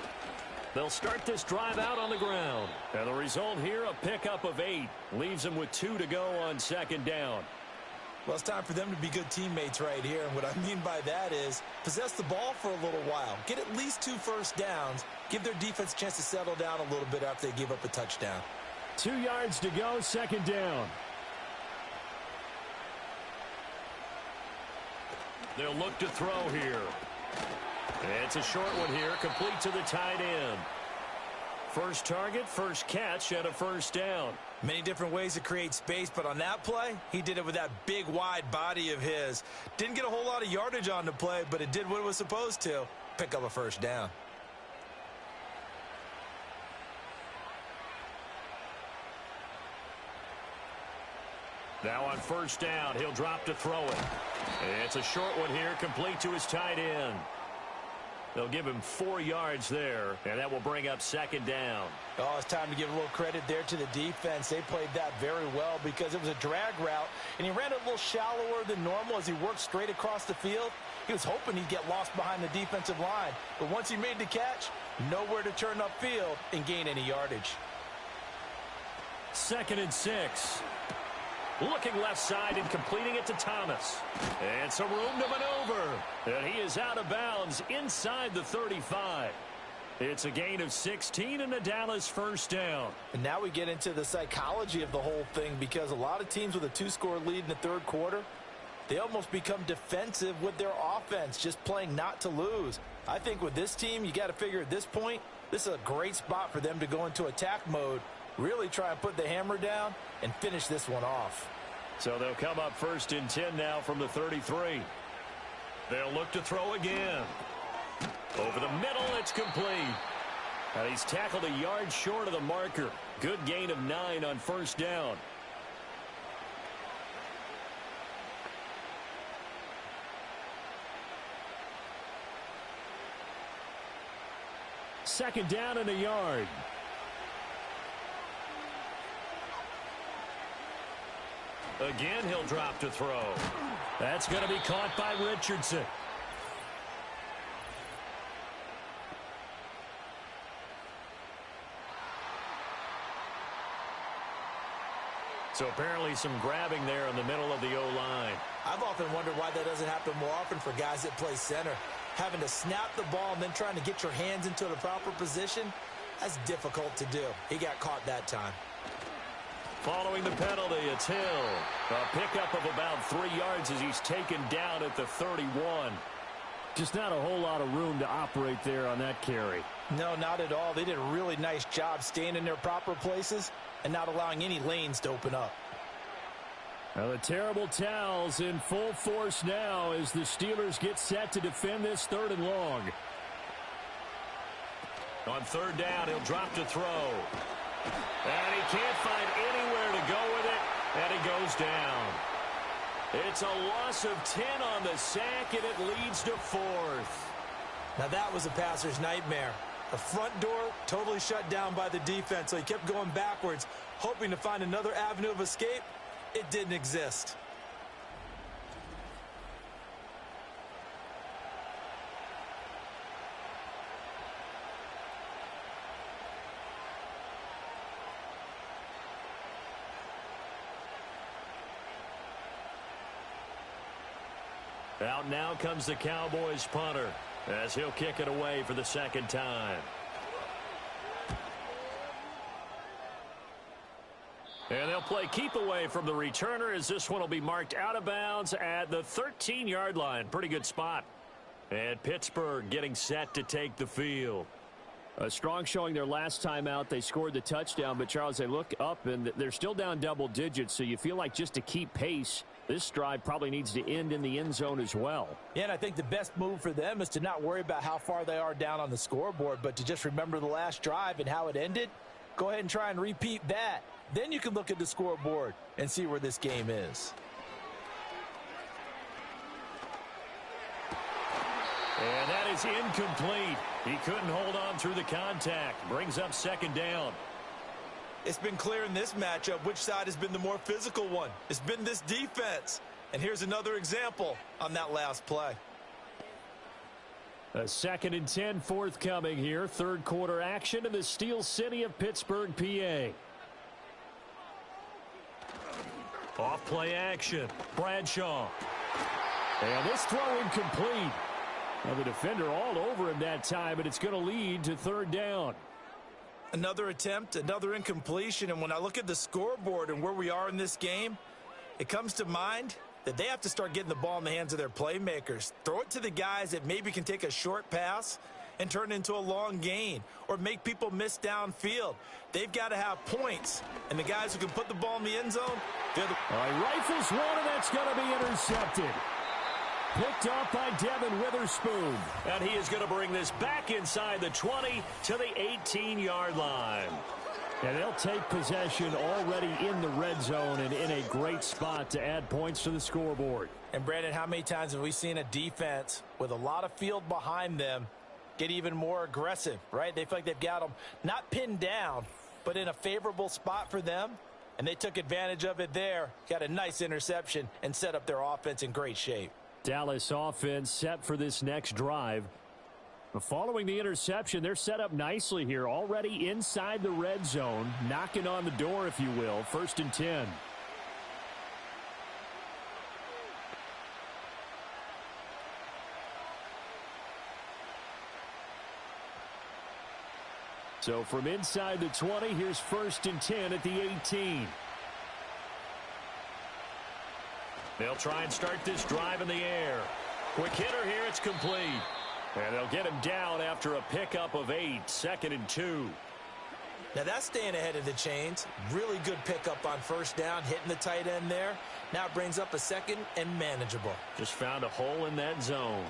[SPEAKER 3] They'll start this drive out on the ground. And the result here, a pickup of 8. Leaves them with 2 to go on second down.
[SPEAKER 4] Well, it's time for them to be good teammates right here. And what I mean by that is possess the ball for a little while. Get at least 2 first downs. Give their defense a chance to settle down a little bit after they give up a touchdown.
[SPEAKER 5] 2 yards to go, second down.
[SPEAKER 3] They'll look to throw here. It's a short one here, complete to the tight end. First target, first catch, and a first down.
[SPEAKER 4] Many different ways to create space, but on that play, he did it with that big, wide body of his. Didn't get a whole lot of yardage on the play, but it did what it was supposed to. Pick up a first down.
[SPEAKER 3] Now on first down, he'll drop to throw it. It's a short one here, complete to his tight end. They'll give him 4 yards there, and that will bring up second down.
[SPEAKER 4] Oh, it's time to give a little credit there to the defense. They played that very well because it was a drag route, and he ran it a little shallower than normal as he worked straight across the field. He was hoping he'd get lost behind the defensive line, but once he made the catch, nowhere to turn upfield and gain any yardage.
[SPEAKER 3] 2nd and 6. Looking left side and completing it to Thomas. And some room to maneuver. And he is out of bounds inside the 35. It's a gain of 16 and a Dallas first down.
[SPEAKER 4] And now we get into the psychology of the whole thing because a lot of teams with a 2-score lead in the third quarter, they almost become defensive with their offense, just playing not to lose. I think with this team, you got to figure at this point, this is a great spot for them to go into attack mode, really try and put the hammer down and finish this one off.
[SPEAKER 3] So they'll come up 1st and 10 now from the 33. They'll look to throw again. Over the middle, it's complete. And he's tackled a yard short of the marker. Good gain of 9 on first down.
[SPEAKER 5] Second down and a yard.
[SPEAKER 3] Again, he'll drop to throw. That's going to be caught by Richardson. So apparently some grabbing there in the middle of the O-line.
[SPEAKER 4] I've often wondered why that doesn't happen more often for guys that play center. Having to snap the ball and then trying to get your hands into the proper position, that's difficult to do. He got caught that time.
[SPEAKER 3] Following the penalty, it's Hill. A pickup of about 3 yards as he's taken down at the 31.
[SPEAKER 5] Just not a whole lot of room to operate there on that carry.
[SPEAKER 4] No, not at all. They did a really nice job staying in their proper places and not allowing any lanes to open up.
[SPEAKER 5] Now the terrible towels in full force now as the Steelers get set to defend this 3rd and long.
[SPEAKER 3] On 3rd down, he'll drop to throw. And he can't find anywhere to go with it, and he goes down. It's a loss of 10 on the sack, and it leads to 4th.
[SPEAKER 4] Now that was a passer's nightmare. The front door totally shut down by the defense, so he kept going backwards, hoping to find another avenue of escape. It didn't exist.
[SPEAKER 3] Out now comes the Cowboys punter as he'll kick it away for the 2nd time. And they'll play keep away from the returner as this one will be marked out of bounds at the 13-yard line. Pretty good spot. And Pittsburgh getting set to take the field.
[SPEAKER 5] A strong showing their last time out. They scored the touchdown, but Charles, they look up and they're still down double digits, so you feel like just to keep pace, this drive probably needs to end in the end zone as well.
[SPEAKER 4] Yeah, and I think the best move for them is to not worry about how far they are down on the scoreboard, but to just remember the last drive and how it ended. Go ahead and try and repeat that. Then you can look at the scoreboard and see where this game is.
[SPEAKER 3] And that is incomplete. He couldn't hold on through the contact. Brings up 2nd down.
[SPEAKER 4] It's been clear in this matchup which side has been the more physical one. It's been this defense. And here's another example on that last play.
[SPEAKER 5] A 2nd and 10 forthcoming here. Third quarter action in the Steel City of Pittsburgh, PA.
[SPEAKER 3] Off play action. Bradshaw.
[SPEAKER 5] And this throw incomplete. Now the defender all over him that time, but it's going to lead to third down.
[SPEAKER 4] Another attempt, another incompletion. And when I look at the scoreboard and where we are in this game, it comes to mind that they have to start getting the ball in the hands of their playmakers. Throw it to the guys that maybe can take a short pass and turn it into a long gain or make people miss downfield. They've got to have points. And the guys who can put the ball in the end zone, they're the...
[SPEAKER 5] Rifles one, and that's going to be intercepted. Picked up by Devin Witherspoon.
[SPEAKER 3] And he is going to bring this back inside the 20 to the 18-yard line.
[SPEAKER 5] And they'll take possession already in the red zone and in a great spot to add points to the scoreboard.
[SPEAKER 4] And, Brandon, how many times have we seen a defense with a lot of field behind them get even more aggressive, right? They feel like they've got them not pinned down, but in a favorable spot for them, and they took advantage of it there, got a nice interception, and set up their offense in great shape.
[SPEAKER 5] Dallas offense set for this next drive. Following the interception, they're set up nicely here, already inside the red zone, knocking on the door, if you will. 1st and 10. So from inside the 20, here's 1st and 10 at the 18.
[SPEAKER 3] They'll try and start this drive in the air. Quick hitter here, it's complete. And they'll get him down after a pickup of 8, 2nd and 2.
[SPEAKER 4] Now that's staying ahead of the chains. Really good pickup on 1st down, hitting the tight end there. Now it brings up a 2nd and manageable.
[SPEAKER 3] Just found a hole in that zone.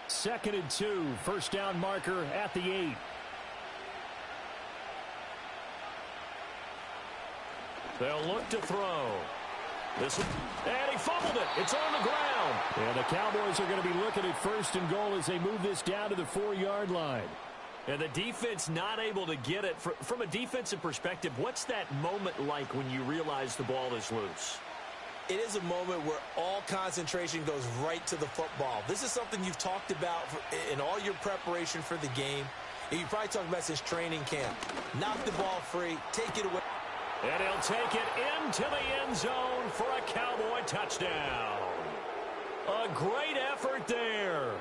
[SPEAKER 5] 2nd and 2, 1st down marker at the 8.
[SPEAKER 3] They'll look to throw. And he fumbled it. It's on the ground.
[SPEAKER 5] And the Cowboys are going to be looking at 1st and goal as they move this down to the 4-yard line.
[SPEAKER 3] And the defense not able to get it. From a defensive perspective, what's that moment like when you realize the ball is loose?
[SPEAKER 4] It is a moment where all concentration goes right to the football. This is something you've talked about in all your preparation for the game. And you probably talked about since training camp. Knock the ball free. Take it away.
[SPEAKER 3] And he'll take it into the end zone for a Cowboy touchdown. A great effort there,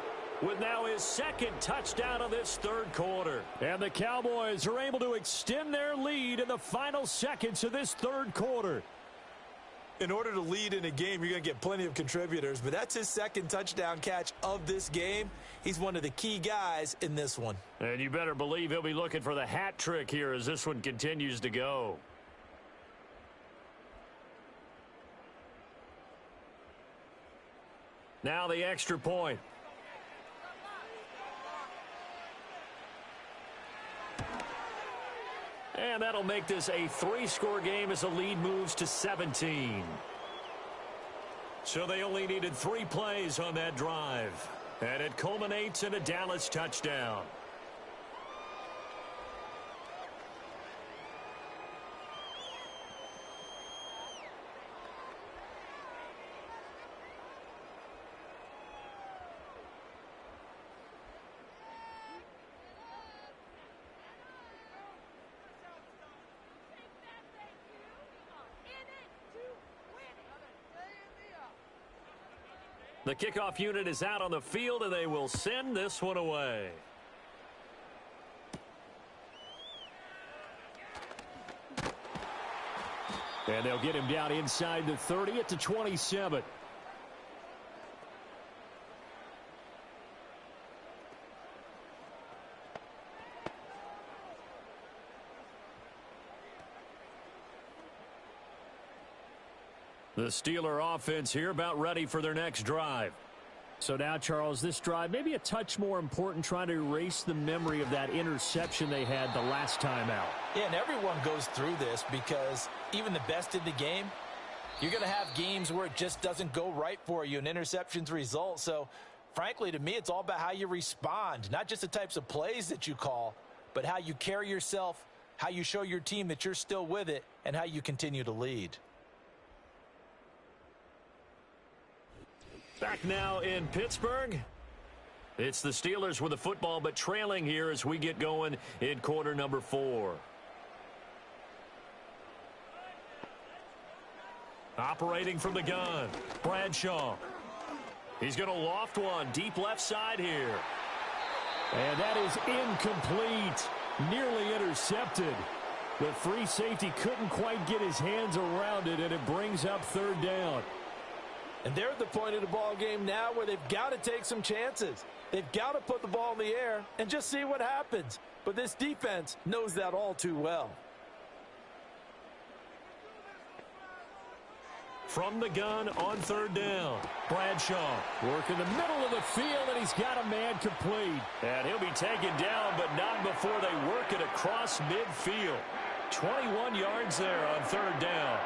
[SPEAKER 3] with now his 2nd touchdown of this 3rd quarter.
[SPEAKER 5] And the Cowboys are able to extend their lead in the final seconds of this 3rd quarter.
[SPEAKER 4] In order to lead in a game, you're going to get plenty of contributors, but that's his 2nd touchdown catch of this game. He's one of the key guys in this one.
[SPEAKER 3] And you better believe he'll be looking for the hat trick here as this one continues to go. Now the extra point. And that'll make this a 3-score game as the lead moves to 17. So they only needed 3 plays on that drive. And it culminates in a Dallas touchdown. The kickoff unit is out on the field, and they will send this one away.
[SPEAKER 5] And they'll get him down inside the 30 at the 27. The Steeler offense here about ready for their next drive. So now, Charles, this drive maybe a touch more important, trying to erase the memory of that interception they had the last time out.
[SPEAKER 4] Yeah, and everyone goes through this because even the best in the game, you're going to have games where it just doesn't go right for you and interceptions result. So, frankly, to me, it's all about how you respond, not just the types of plays that you call, but how you carry yourself, how you show your team that you're still with it, and how you continue to lead.
[SPEAKER 3] Back now in Pittsburgh. It's the Steelers with the football, but trailing here as we get going in quarter number 4. Operating from the gun, Bradshaw. He's going to loft one deep left side here.
[SPEAKER 5] And that is incomplete. Nearly intercepted. The free safety couldn't quite get his hands around it, and it brings up third down.
[SPEAKER 4] And they're at the point of the ball game now where they've got to take some chances. They've got to put the ball in the air and just see what happens. But this defense knows that all too well.
[SPEAKER 3] From the gun on third down, Bradshaw.
[SPEAKER 5] Work in the middle of the field, and he's got a man complete.
[SPEAKER 3] And he'll be taken down, but not before they work it across midfield. 21 yards there on third down.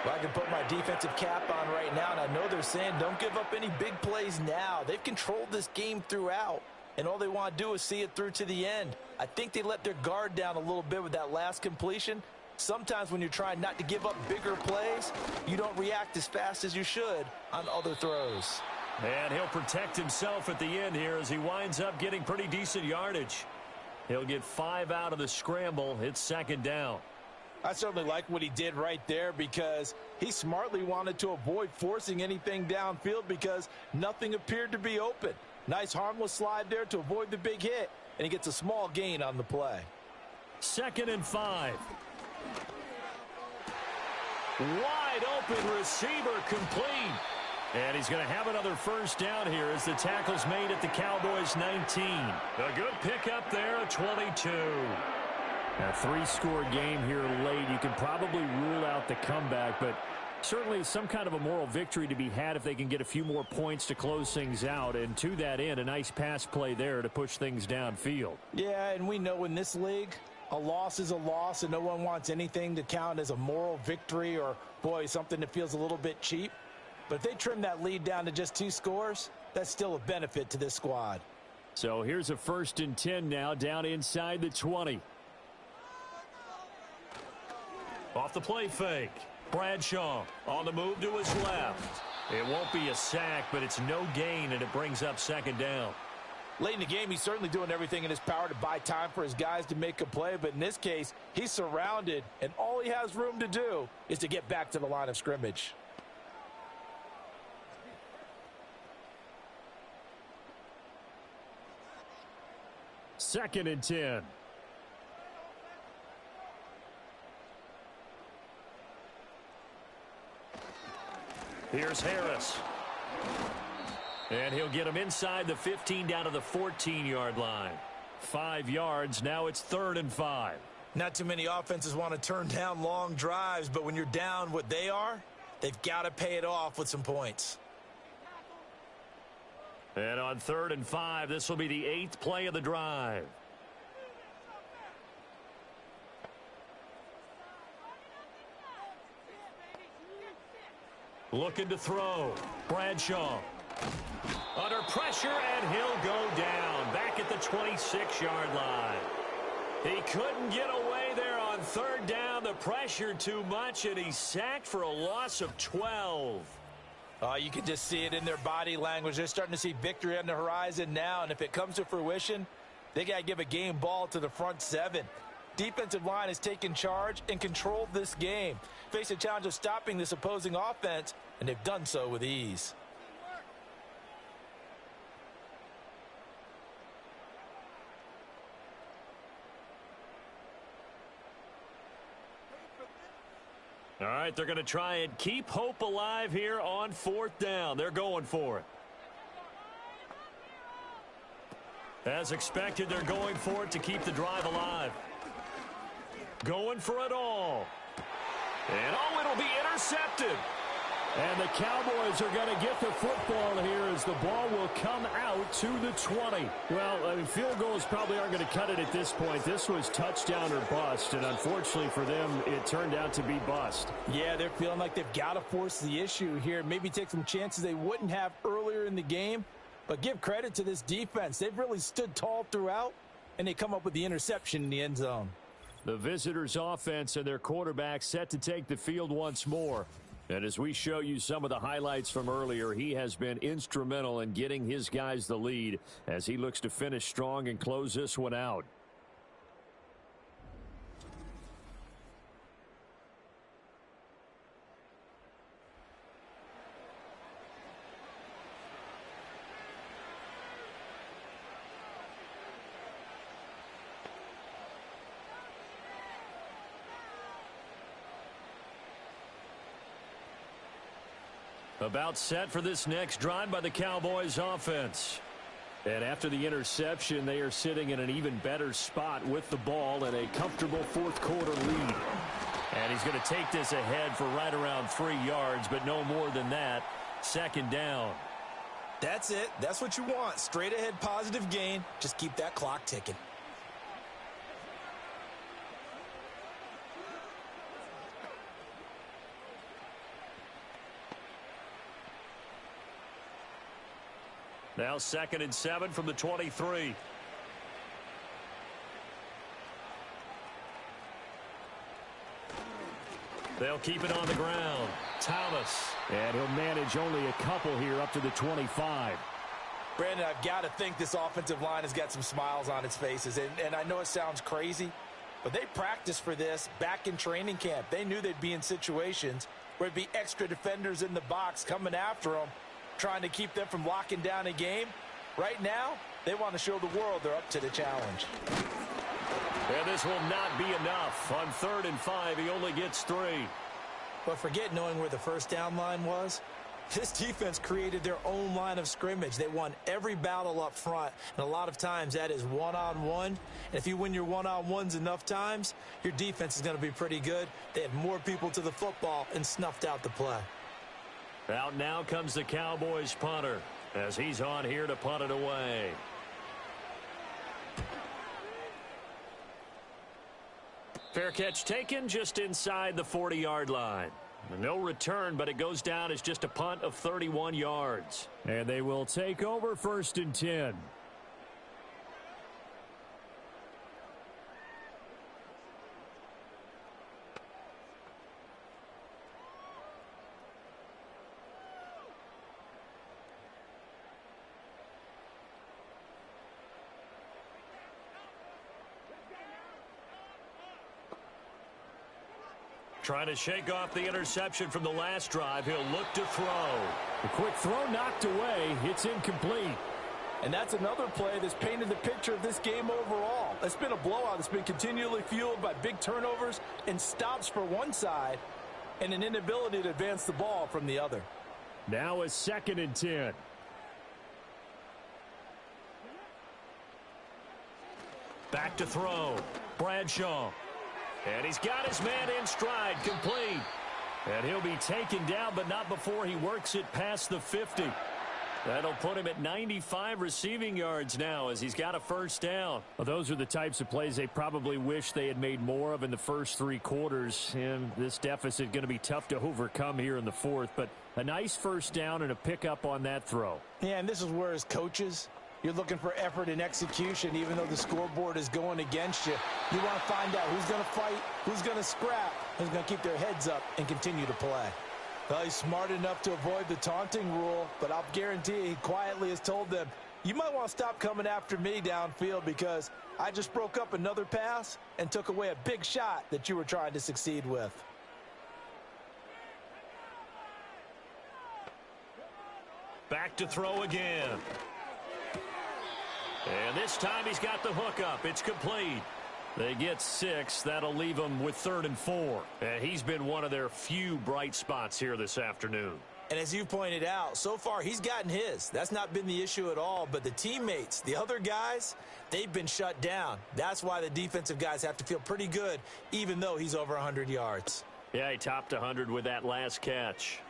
[SPEAKER 4] Well, I can put my defensive cap on right now, and I know they're saying don't give up any big plays now. They've controlled this game throughout, and all they want to do is see it through to the end. I think they let their guard down a little bit with that last completion. Sometimes when you're trying not to give up bigger plays, you don't react as fast as you should on other throws.
[SPEAKER 3] And he'll protect himself at the end here as he winds up getting pretty decent yardage. He'll get 5 out of the scramble. It's second down.
[SPEAKER 4] I certainly like what he did right there because he smartly wanted to avoid forcing anything downfield because nothing appeared to be open. Nice harmless slide there to avoid the big hit, and he gets a small gain on the play.
[SPEAKER 3] 2nd and 5. Wide open receiver complete. And he's going to have another first down here as the tackle's made at the Cowboys 19. A good pickup there at 22.
[SPEAKER 5] A 3-score game here late. You can probably rule out the comeback, but certainly some kind of a moral victory to be had if they can get a few more points to close things out. And to that end, a nice pass play there to push things downfield.
[SPEAKER 4] Yeah, and we know in this league, a loss is a loss, and no one wants anything to count as a moral victory or, boy, something that feels a little bit cheap. But if they trim that lead down to just 2 scores, that's still a benefit to this squad.
[SPEAKER 5] So here's a 1st and 10 now down inside the 20.
[SPEAKER 3] Off the play fake. Bradshaw on the move to his left. It won't be a sack, but it's no gain, and it brings up second down.
[SPEAKER 4] Late in the game, he's certainly doing everything in his power to buy time for his guys to make a play, but in this case, he's surrounded, and all he has room to do is to get back to the line of scrimmage.
[SPEAKER 5] Second and 10.
[SPEAKER 3] Here's Harris. And he'll get him inside the 15 down to the 14-yard line. 5 yards. Now it's 3rd and 5.
[SPEAKER 4] Not too many offenses want to turn down long drives, but when you're down what they are, they've got to pay it off with some points.
[SPEAKER 3] And on 3rd and 5, this will be the 8th play of the drive. Looking to throw. Bradshaw. Under pressure, and he'll go down. Back at the 26-yard line. He couldn't get away there on 3rd down. The pressure too much, and he's sacked for a loss of 12.
[SPEAKER 4] You can just see it in their body language. They're starting to see victory on the horizon now, and if it comes to fruition, they got to give a game ball to the front 7. Defensive line has taken charge and controlled this game. Face a challenge of stopping this opposing offense, and they've done so with ease.
[SPEAKER 3] All right, they're going to try and keep hope alive here on 4th down. They're going for it. As expected, they're going for it to keep the drive alive. Going for it all. And, oh, it'll be intercepted.
[SPEAKER 5] And the Cowboys are going to get the football here as the ball will come out to the 20. Well, I mean, field goals probably aren't going to cut it at this point. This was touchdown or bust, and unfortunately for them, it turned out to be bust.
[SPEAKER 4] Yeah, they're feeling like they've got to force the issue here. Maybe take some chances they wouldn't have earlier in the game. But give credit to this defense. They've really stood tall throughout, and they come up with the interception in the end zone.
[SPEAKER 5] The visitors' offense and their quarterback set to take the field once more. And as we show you some of the highlights from earlier, he has been instrumental in getting his guys the lead as he looks to finish strong and close this one out. About set for this next drive by the Cowboys offense. And after the interception, they are sitting in an even better spot with the ball and a comfortable fourth quarter lead. And he's going to take this ahead for right around 3 yards, but no more than that. Second down.
[SPEAKER 4] That's it. That's what you want. Straight ahead positive gain. Just keep that clock ticking.
[SPEAKER 5] Now 2nd and 7 from the 23. They'll keep it on the ground. Thomas. And he'll manage only a couple here up to the 25.
[SPEAKER 4] Brandon, I've got to think this offensive line has got some smiles on its faces. And I know it sounds crazy, but they practiced for this back in training camp. They knew they'd be in situations where there'd be extra defenders in the box coming after them, trying to keep them from locking down a game. Right now, they want to show the world they're up to the challenge.
[SPEAKER 5] And this will not be enough. On 3rd and 5, he only gets 3.
[SPEAKER 4] But forget knowing where the first down line was. This defense created their own line of scrimmage. They won every battle up front, and a lot of times that is one-on-one. And if you win your one-on-ones enough times, your defense is going to be pretty good. They had more people to the football and snuffed out the play.
[SPEAKER 5] Out now comes the Cowboys punter as he's on here to punt it away. Fair catch taken just inside the 40-yard line. No return, but it goes down as just a punt of 31 yards. And they will take over 1st and 10. Trying to shake off the interception from the last drive. He'll look to throw. A quick throw knocked away. It's incomplete.
[SPEAKER 4] And that's another play that's painted the picture of this game overall. It's been a blowout. It's been continually fueled by big turnovers and stops for one side and an inability to advance the ball from the other.
[SPEAKER 5] Now a 2nd and 10. Back to throw. Bradshaw. And he's got his man in stride, complete. And he'll be taken down, but not before he works it past the 50. That'll put him at 95 receiving yards now as he's got a first down. Well, those are the types of plays they probably wish they had made more of in the first 3 quarters. And this deficit going to be tough to overcome here in the 4th. But a nice first down and a pickup on that throw.
[SPEAKER 4] Yeah, and this is where as coaches, you're looking for effort and execution, even though the scoreboard is going against you. You want to find out who's going to fight, who's going to scrap, who's going to keep their heads up and continue to play. Well, he's smart enough to avoid the taunting rule, but I'll guarantee he quietly has told them, you might want to stop coming after me downfield because I just broke up another pass and took away a big shot that you were trying to succeed with.
[SPEAKER 5] Back to throw again. And this time he's got the hook up. It's complete. They get 6. That'll leave them with 3rd and 4. And he's been one of their few bright spots here this afternoon.
[SPEAKER 4] And as you pointed out, so far he's gotten his. That's not been the issue at all. But the teammates, the other guys, they've been shut down. That's why the defensive guys have to feel pretty good, even though he's over 100 yards.
[SPEAKER 5] Yeah, he topped 100 with that last catch.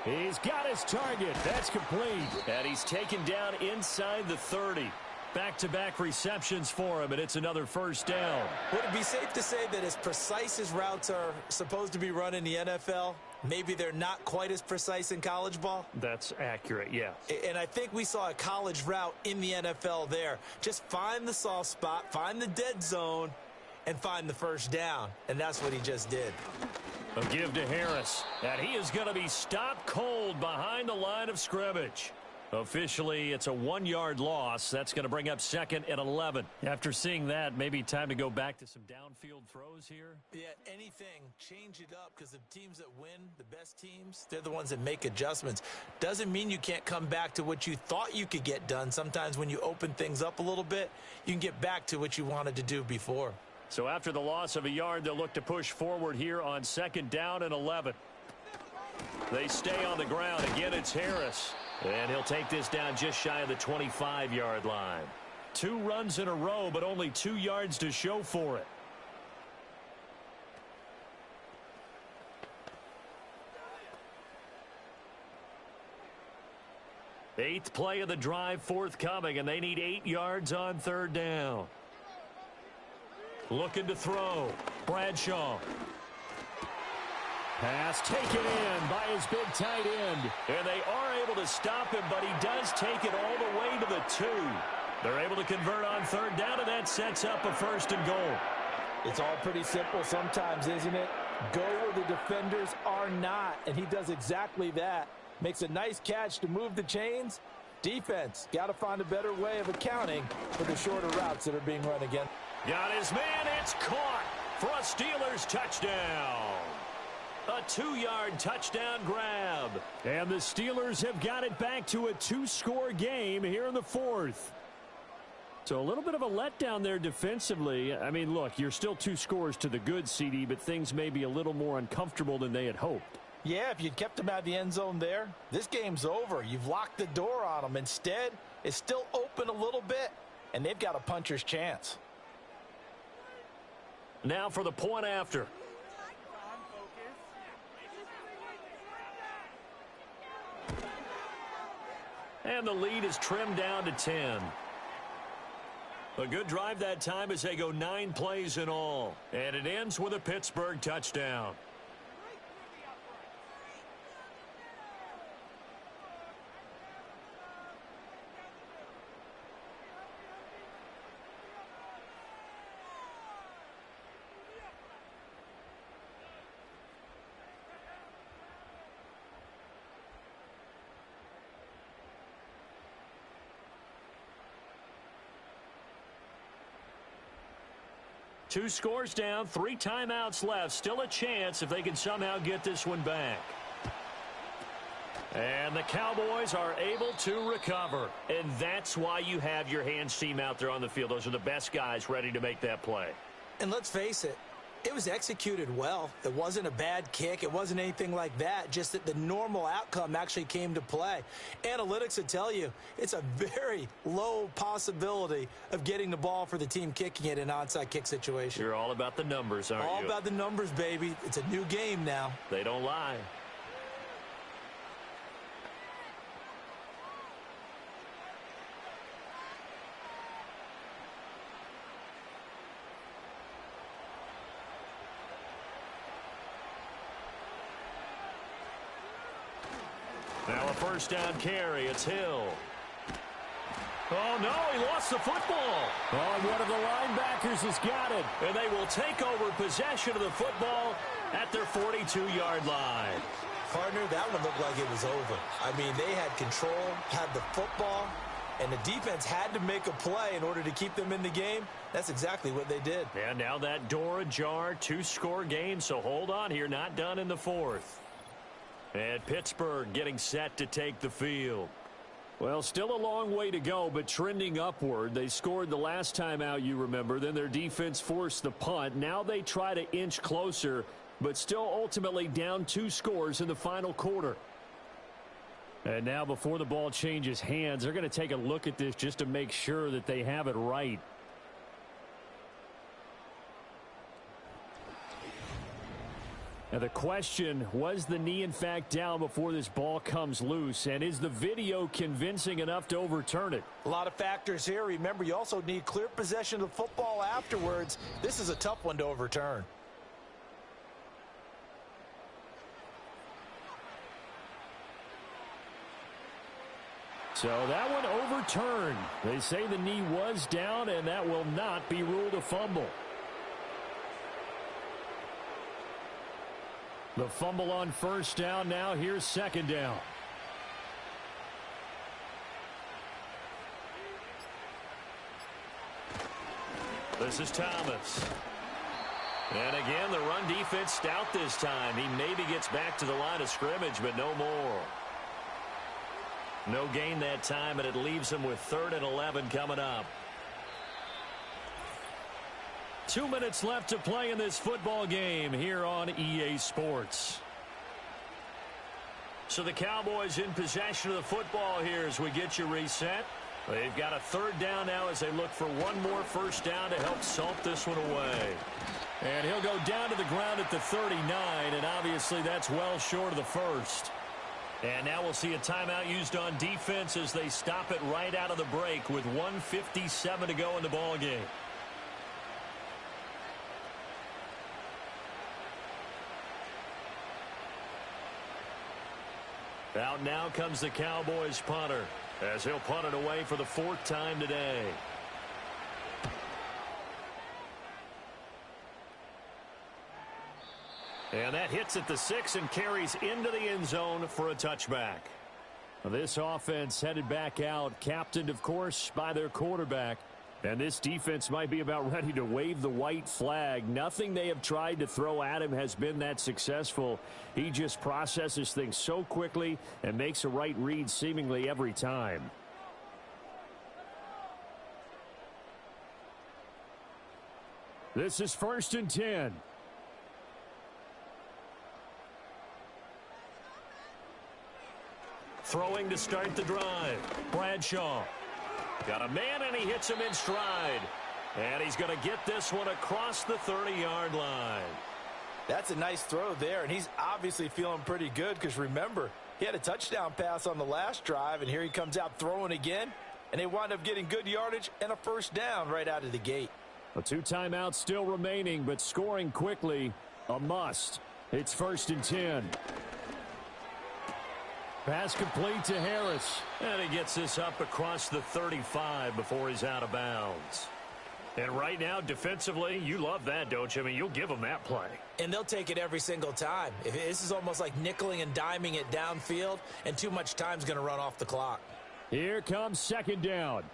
[SPEAKER 5] He's got his target. That's complete. And he's taken down inside the 30. Back-to-back receptions for him, and it's another first down.
[SPEAKER 4] Would it be safe to say that as precise as routes are supposed to be run in the NFL, maybe they're not quite as precise in college ball?
[SPEAKER 5] That's accurate, yes.
[SPEAKER 4] And I think we saw a college route in the NFL there. Just find the soft spot, find the dead zone, and find the first down, and that's what he just did.
[SPEAKER 3] A give to Harris, and he is going to be stopped cold behind the line of scrimmage. Officially, it's a 1-yard loss. That's going to bring up 2nd and 11. After seeing that, maybe time to go back to some downfield throws here.
[SPEAKER 4] Yeah, anything, change it up, because the teams that win, the best teams, they're the ones that make adjustments. Doesn't mean you can't come back to what you thought you could get done. Sometimes when you open things up a little bit, you can get back to what you wanted to do before.
[SPEAKER 3] So after the loss of a yard, they'll look to push forward here on 2nd down and 11. They stay on the ground. Again, it's Harris. And he'll take this down just shy of the 25-yard line. 2 runs in a row, but only 2 yards to show for it. Eighth play of the drive forthcoming, and they need 8 yards on 3rd down. Looking to throw. Bradshaw. Pass taken in by his big tight end. And they are able to stop him, but he does take it all the way to the 2. They're able to convert on 3rd down, and that sets up a 1st and goal.
[SPEAKER 4] It's all pretty simple sometimes, isn't it? Go where the defenders are not, and he does exactly that. Makes a nice catch to move the chains. Defense, got to find a better way of accounting for the shorter routes that are being run again.
[SPEAKER 3] Got his man. It's caught for a Steelers touchdown. A 2-yard touchdown grab. And the Steelers have got it back to a 2-score game here in the 4th. So a little bit of a letdown there defensively. I mean, look, you're still 2 scores to the good, CD, but things may be a little more uncomfortable than they had hoped.
[SPEAKER 4] Yeah, if you'd kept them out of the end zone there, this game's over. You've locked the door on them. Instead, it's still open a little bit, and they've got a puncher's chance.
[SPEAKER 3] Now for the point after. And the lead is trimmed down to 10. A good drive that time as they go 9 plays in all. And it ends with a Pittsburgh touchdown. Two scores down, 3 timeouts left. Still a chance if they can somehow get this one back. And the Cowboys are able to recover. And that's why you have your hands team out there on the field. Those are the best guys ready to make that play.
[SPEAKER 4] And let's face it, it was executed well. It wasn't a bad kick. It wasn't anything like that. Just that the normal outcome actually came to play. Analytics would tell you it's a very low possibility of getting the ball for the team kicking it in an onside kick situation.
[SPEAKER 3] You're all about the numbers, aren't you?
[SPEAKER 4] All about the numbers, baby. It's a new game now.
[SPEAKER 3] They don't lie. Now a first down carry. It's Hill. Oh, no, he lost the football.
[SPEAKER 5] Oh, one of the linebackers has got it.
[SPEAKER 3] And they will take over possession of the football at their 42-yard line.
[SPEAKER 4] Partner, that one looked like it was over. I mean, they had control, had the football, and the defense had to make a play in order to keep them in the game. That's exactly what they did.
[SPEAKER 3] And now that door ajar, 2-score game, so hold on here, not done in the 4th. And Pittsburgh getting set to take the field.
[SPEAKER 5] Well, still a long way to go, but trending upward. They scored the last time out, you remember. Then their defense forced the punt. Now they try to inch closer, but still ultimately down 2 scores in the final quarter. And now before the ball changes hands, they're going to take a look at this just to make sure that they have it right. Now the question, was the knee in fact down before this ball comes loose? And is the video convincing enough to overturn it?
[SPEAKER 4] A lot of factors here. Remember, you also need clear possession of the football afterwards. This is a tough one to overturn.
[SPEAKER 5] So that one overturned. They say the knee was down, and that will not be ruled a fumble. The fumble on first down. Now here's second down. This is Thomas. And again, the run defense stout this time. He maybe gets back to the line of scrimmage, but no more. No gain that time, and it leaves him with 3rd and 11 coming up. 2 minutes left to play in this football game here on EA Sports. So the Cowboys in possession of the football here as we get you reset. They've got a 3rd down now as they look for one more first down to help salt this one away. And he'll go down to the ground at the 39, and obviously that's well short of the first. And now we'll see a timeout used on defense as they stop it right out of the break with 1:57 to go in the ball game. Out now comes the Cowboys punter as he'll punt it away for the 4th time today. And that hits at the 6 and carries into the end zone for a touchback. This offense headed back out, captained, of course, by their quarterback. And this defense might be about ready to wave the white flag. Nothing they have tried to throw at him has been that successful. He just processes things so quickly and makes a right read seemingly every time. This is 1st and 10. Throwing to start the drive. Bradshaw. Got a man, and he hits him in stride. And he's going to get this one across the 30-yard line.
[SPEAKER 4] That's a nice throw there, and he's obviously feeling pretty good because, remember, he had a touchdown pass on the last drive, and here he comes out throwing again, and they wind up getting good yardage and a first down right out of the gate.
[SPEAKER 5] 2 timeouts still remaining, but scoring quickly, a must. It's 1st and 10. Pass complete to Harris. And he gets this up across the 35 before he's out of bounds. And right now, defensively, you love that, don't you? I mean, you'll give them that play.
[SPEAKER 4] And they'll take it every single time. This is almost like nickeling and diming it downfield, and too much time's going to run off the clock.
[SPEAKER 5] Here comes second down.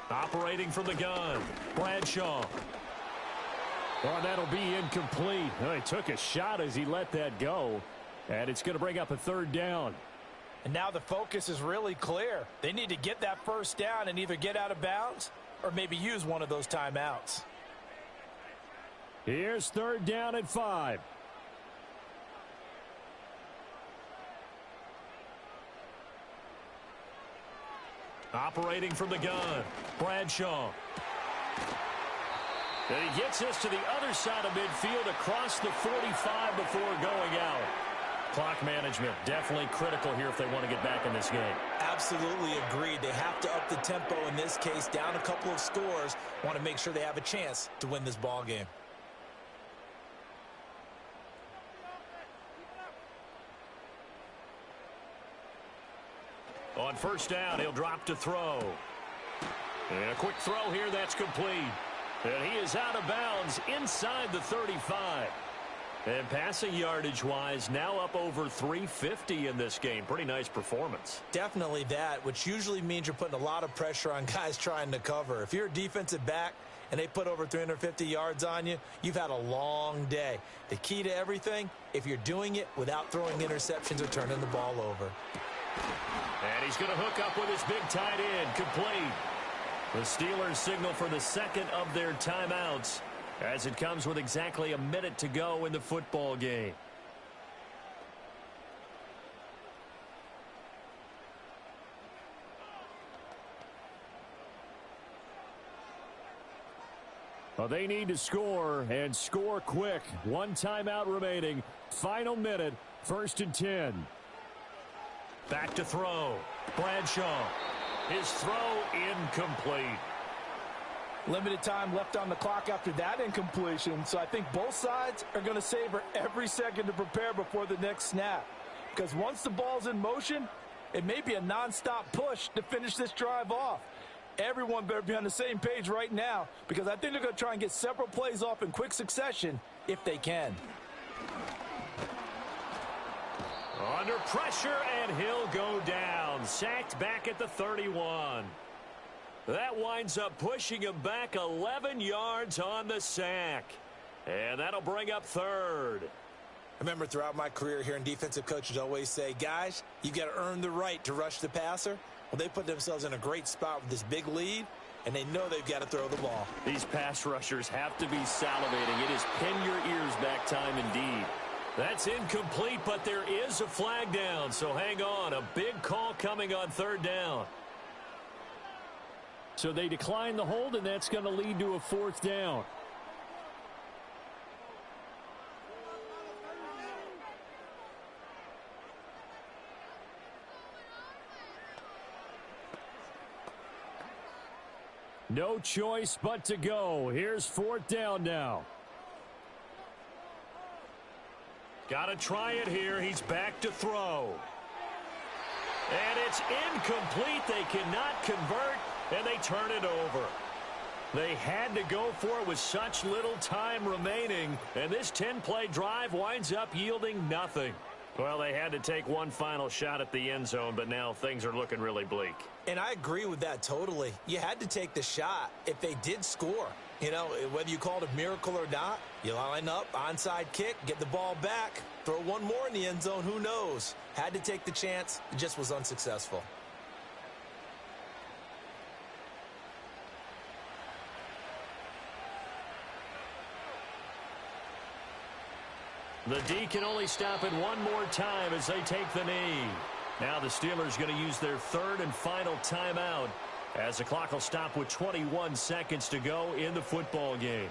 [SPEAKER 5] Operating from the gun, Bradshaw. Oh, that'll be incomplete. Oh, he took a shot as he let that go. And it's going to bring up a 3rd down.
[SPEAKER 4] And now the focus is really clear. They need to get that first down and either get out of bounds or maybe use one of those timeouts.
[SPEAKER 5] Here's 3rd down and 5. Operating from the gun, Bradshaw. And he gets this to the other side of midfield across the 45 before going out. Clock management definitely critical here if they want to get back in this game.
[SPEAKER 4] Absolutely agreed. They have to up the tempo in this case, down a couple of scores. Want to make sure they have a chance to win this ball game.
[SPEAKER 5] On first down, he'll drop to throw. And a quick throw here, that's complete. And he is out of bounds inside the 35. And passing yardage-wise, now up over 350 in this game. Pretty nice performance.
[SPEAKER 4] Definitely that, which usually means you're putting a lot of pressure on guys trying to cover. If you're a defensive back and they put over 350 yards on you, you've had a long day. The key to everything, if you're doing it without throwing interceptions or turning the ball over.
[SPEAKER 5] And he's going to hook up with his big tight end, complete. The Steelers signal for the second of their timeouts as it comes with exactly a minute to go in the football game. Well, they need to score and score quick. 1 timeout remaining. Final minute, 1st and 10. Back to throw. Bradshaw. His throw incomplete.
[SPEAKER 4] Limited time left on the clock after that incompletion, so I think both sides are going to savor every second to prepare before the next snap. Because once the ball's in motion, it may be a nonstop push to finish this drive off. Everyone better be on the same page right now because I think they're going to try and get several plays off in quick succession if they can.
[SPEAKER 5] Under pressure, and he'll go down. Sacked back at the 31. That winds up pushing him back 11 yards on the sack. And that'll bring up third.
[SPEAKER 4] I remember throughout my career hearing defensive coaches always say, guys, you got to earn the right to rush the passer. Well, they put themselves in a great spot with this big lead, and they know they've got to throw the ball.
[SPEAKER 5] These pass rushers have to be salivating. It is pin your ears back time indeed. That's incomplete, but there is a flag down, so hang on. A big call coming on third down. So they decline the hold, and that's going to lead to a fourth down. No choice but to go. Here's fourth down now. Got to try it here. He's back to throw. And it's incomplete. They cannot convert, and they turn it over. They had to go for it with such little time remaining, and this 10-play drive winds up yielding nothing. Well, they had to take one final shot at the end zone, but now things are looking really bleak.
[SPEAKER 4] And I agree with that totally. You had to take the shot if they did score. You know, whether you call it a miracle or not, you line up, onside kick, get the ball back, throw one more in the end zone, who knows? Had to take the chance, it just was unsuccessful.
[SPEAKER 5] The D can only stop it one more time as they take the knee. Now the Steelers going to use their third and final timeout as the clock will stop with 21 seconds to go in the football game.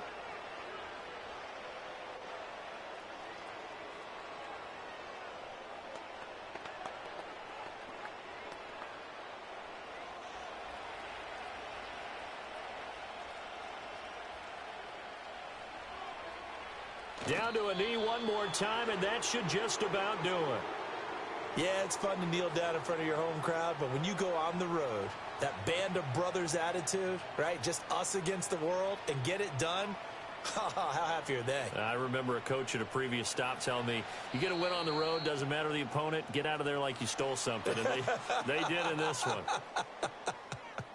[SPEAKER 5] Down to a knee one more time, and that should just about do it.
[SPEAKER 4] Yeah, it's fun to kneel down in front of your home crowd, but when you go on the road, that band of brothers attitude, right, just us against the world, and get it done, how happy are they?
[SPEAKER 5] I remember a coach at a previous stop telling me, you get a win on the road, doesn't matter the opponent, get out of there like you stole something, and they did in this one.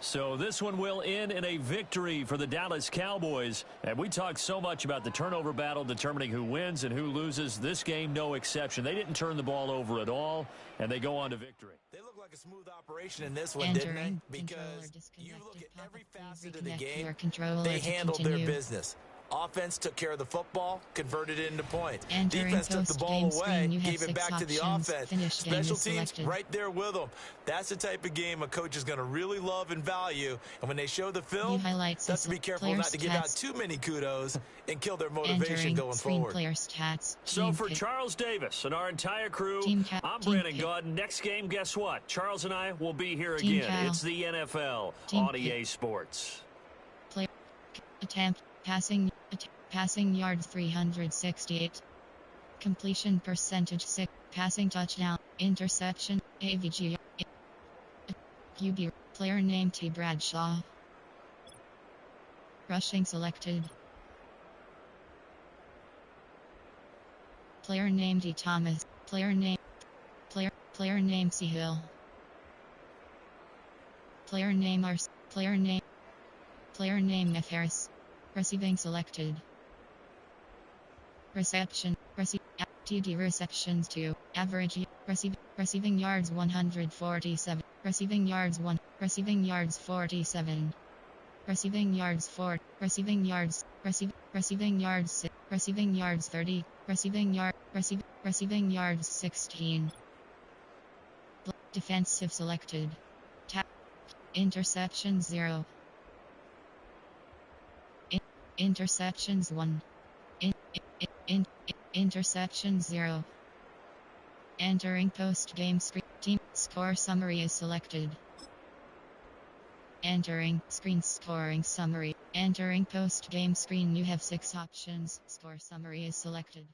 [SPEAKER 5] So this one will end in a victory for the Dallas Cowboys. And we talked so much about the turnover battle determining who wins and who loses. This game, no exception. They didn't turn the ball over at all, and they go on to victory.
[SPEAKER 4] They look like a smooth operation in this one, didn't they? Because you look at every facet of the game, they handled their business. Offense took care of the football, converted it into points. Defense took the ball away, gave it back to the offense. Special teams right there with them. That's the type of game a coach is going to really love and value. And when they show the film, that's to be careful not to give out too many kudos and kill their motivation going forward.
[SPEAKER 5] So for Charles Davis and our entire crew, I'm Brandon Gordon. Next game, guess what? Charles and I will be here again. It's the NFL on EA Sports.
[SPEAKER 1] Player attempt. Passing yards 368. Completion percentage 6. Passing touchdown. Interception. S.V.G. QB. Player name T. Bradshaw. Rushing selected. Player name D. Thomas. Player name C. Hill. Player name Ars. Player name F. Harris. Receiving selected. Reception. TD receptions 2. Average. Receiving yards 147. Receiving yards 1. Receiving yards 47. Receiving yards 4. Receiving yards 6. Receiving yards 30. Receiving yards 16. Defensive selected. Interception 0. Interceptions 1. Interception 0. Entering post-game screen. Team score summary is selected. Entering screen scoring summary. Entering post-game screen. You have 6 options. Score summary is selected.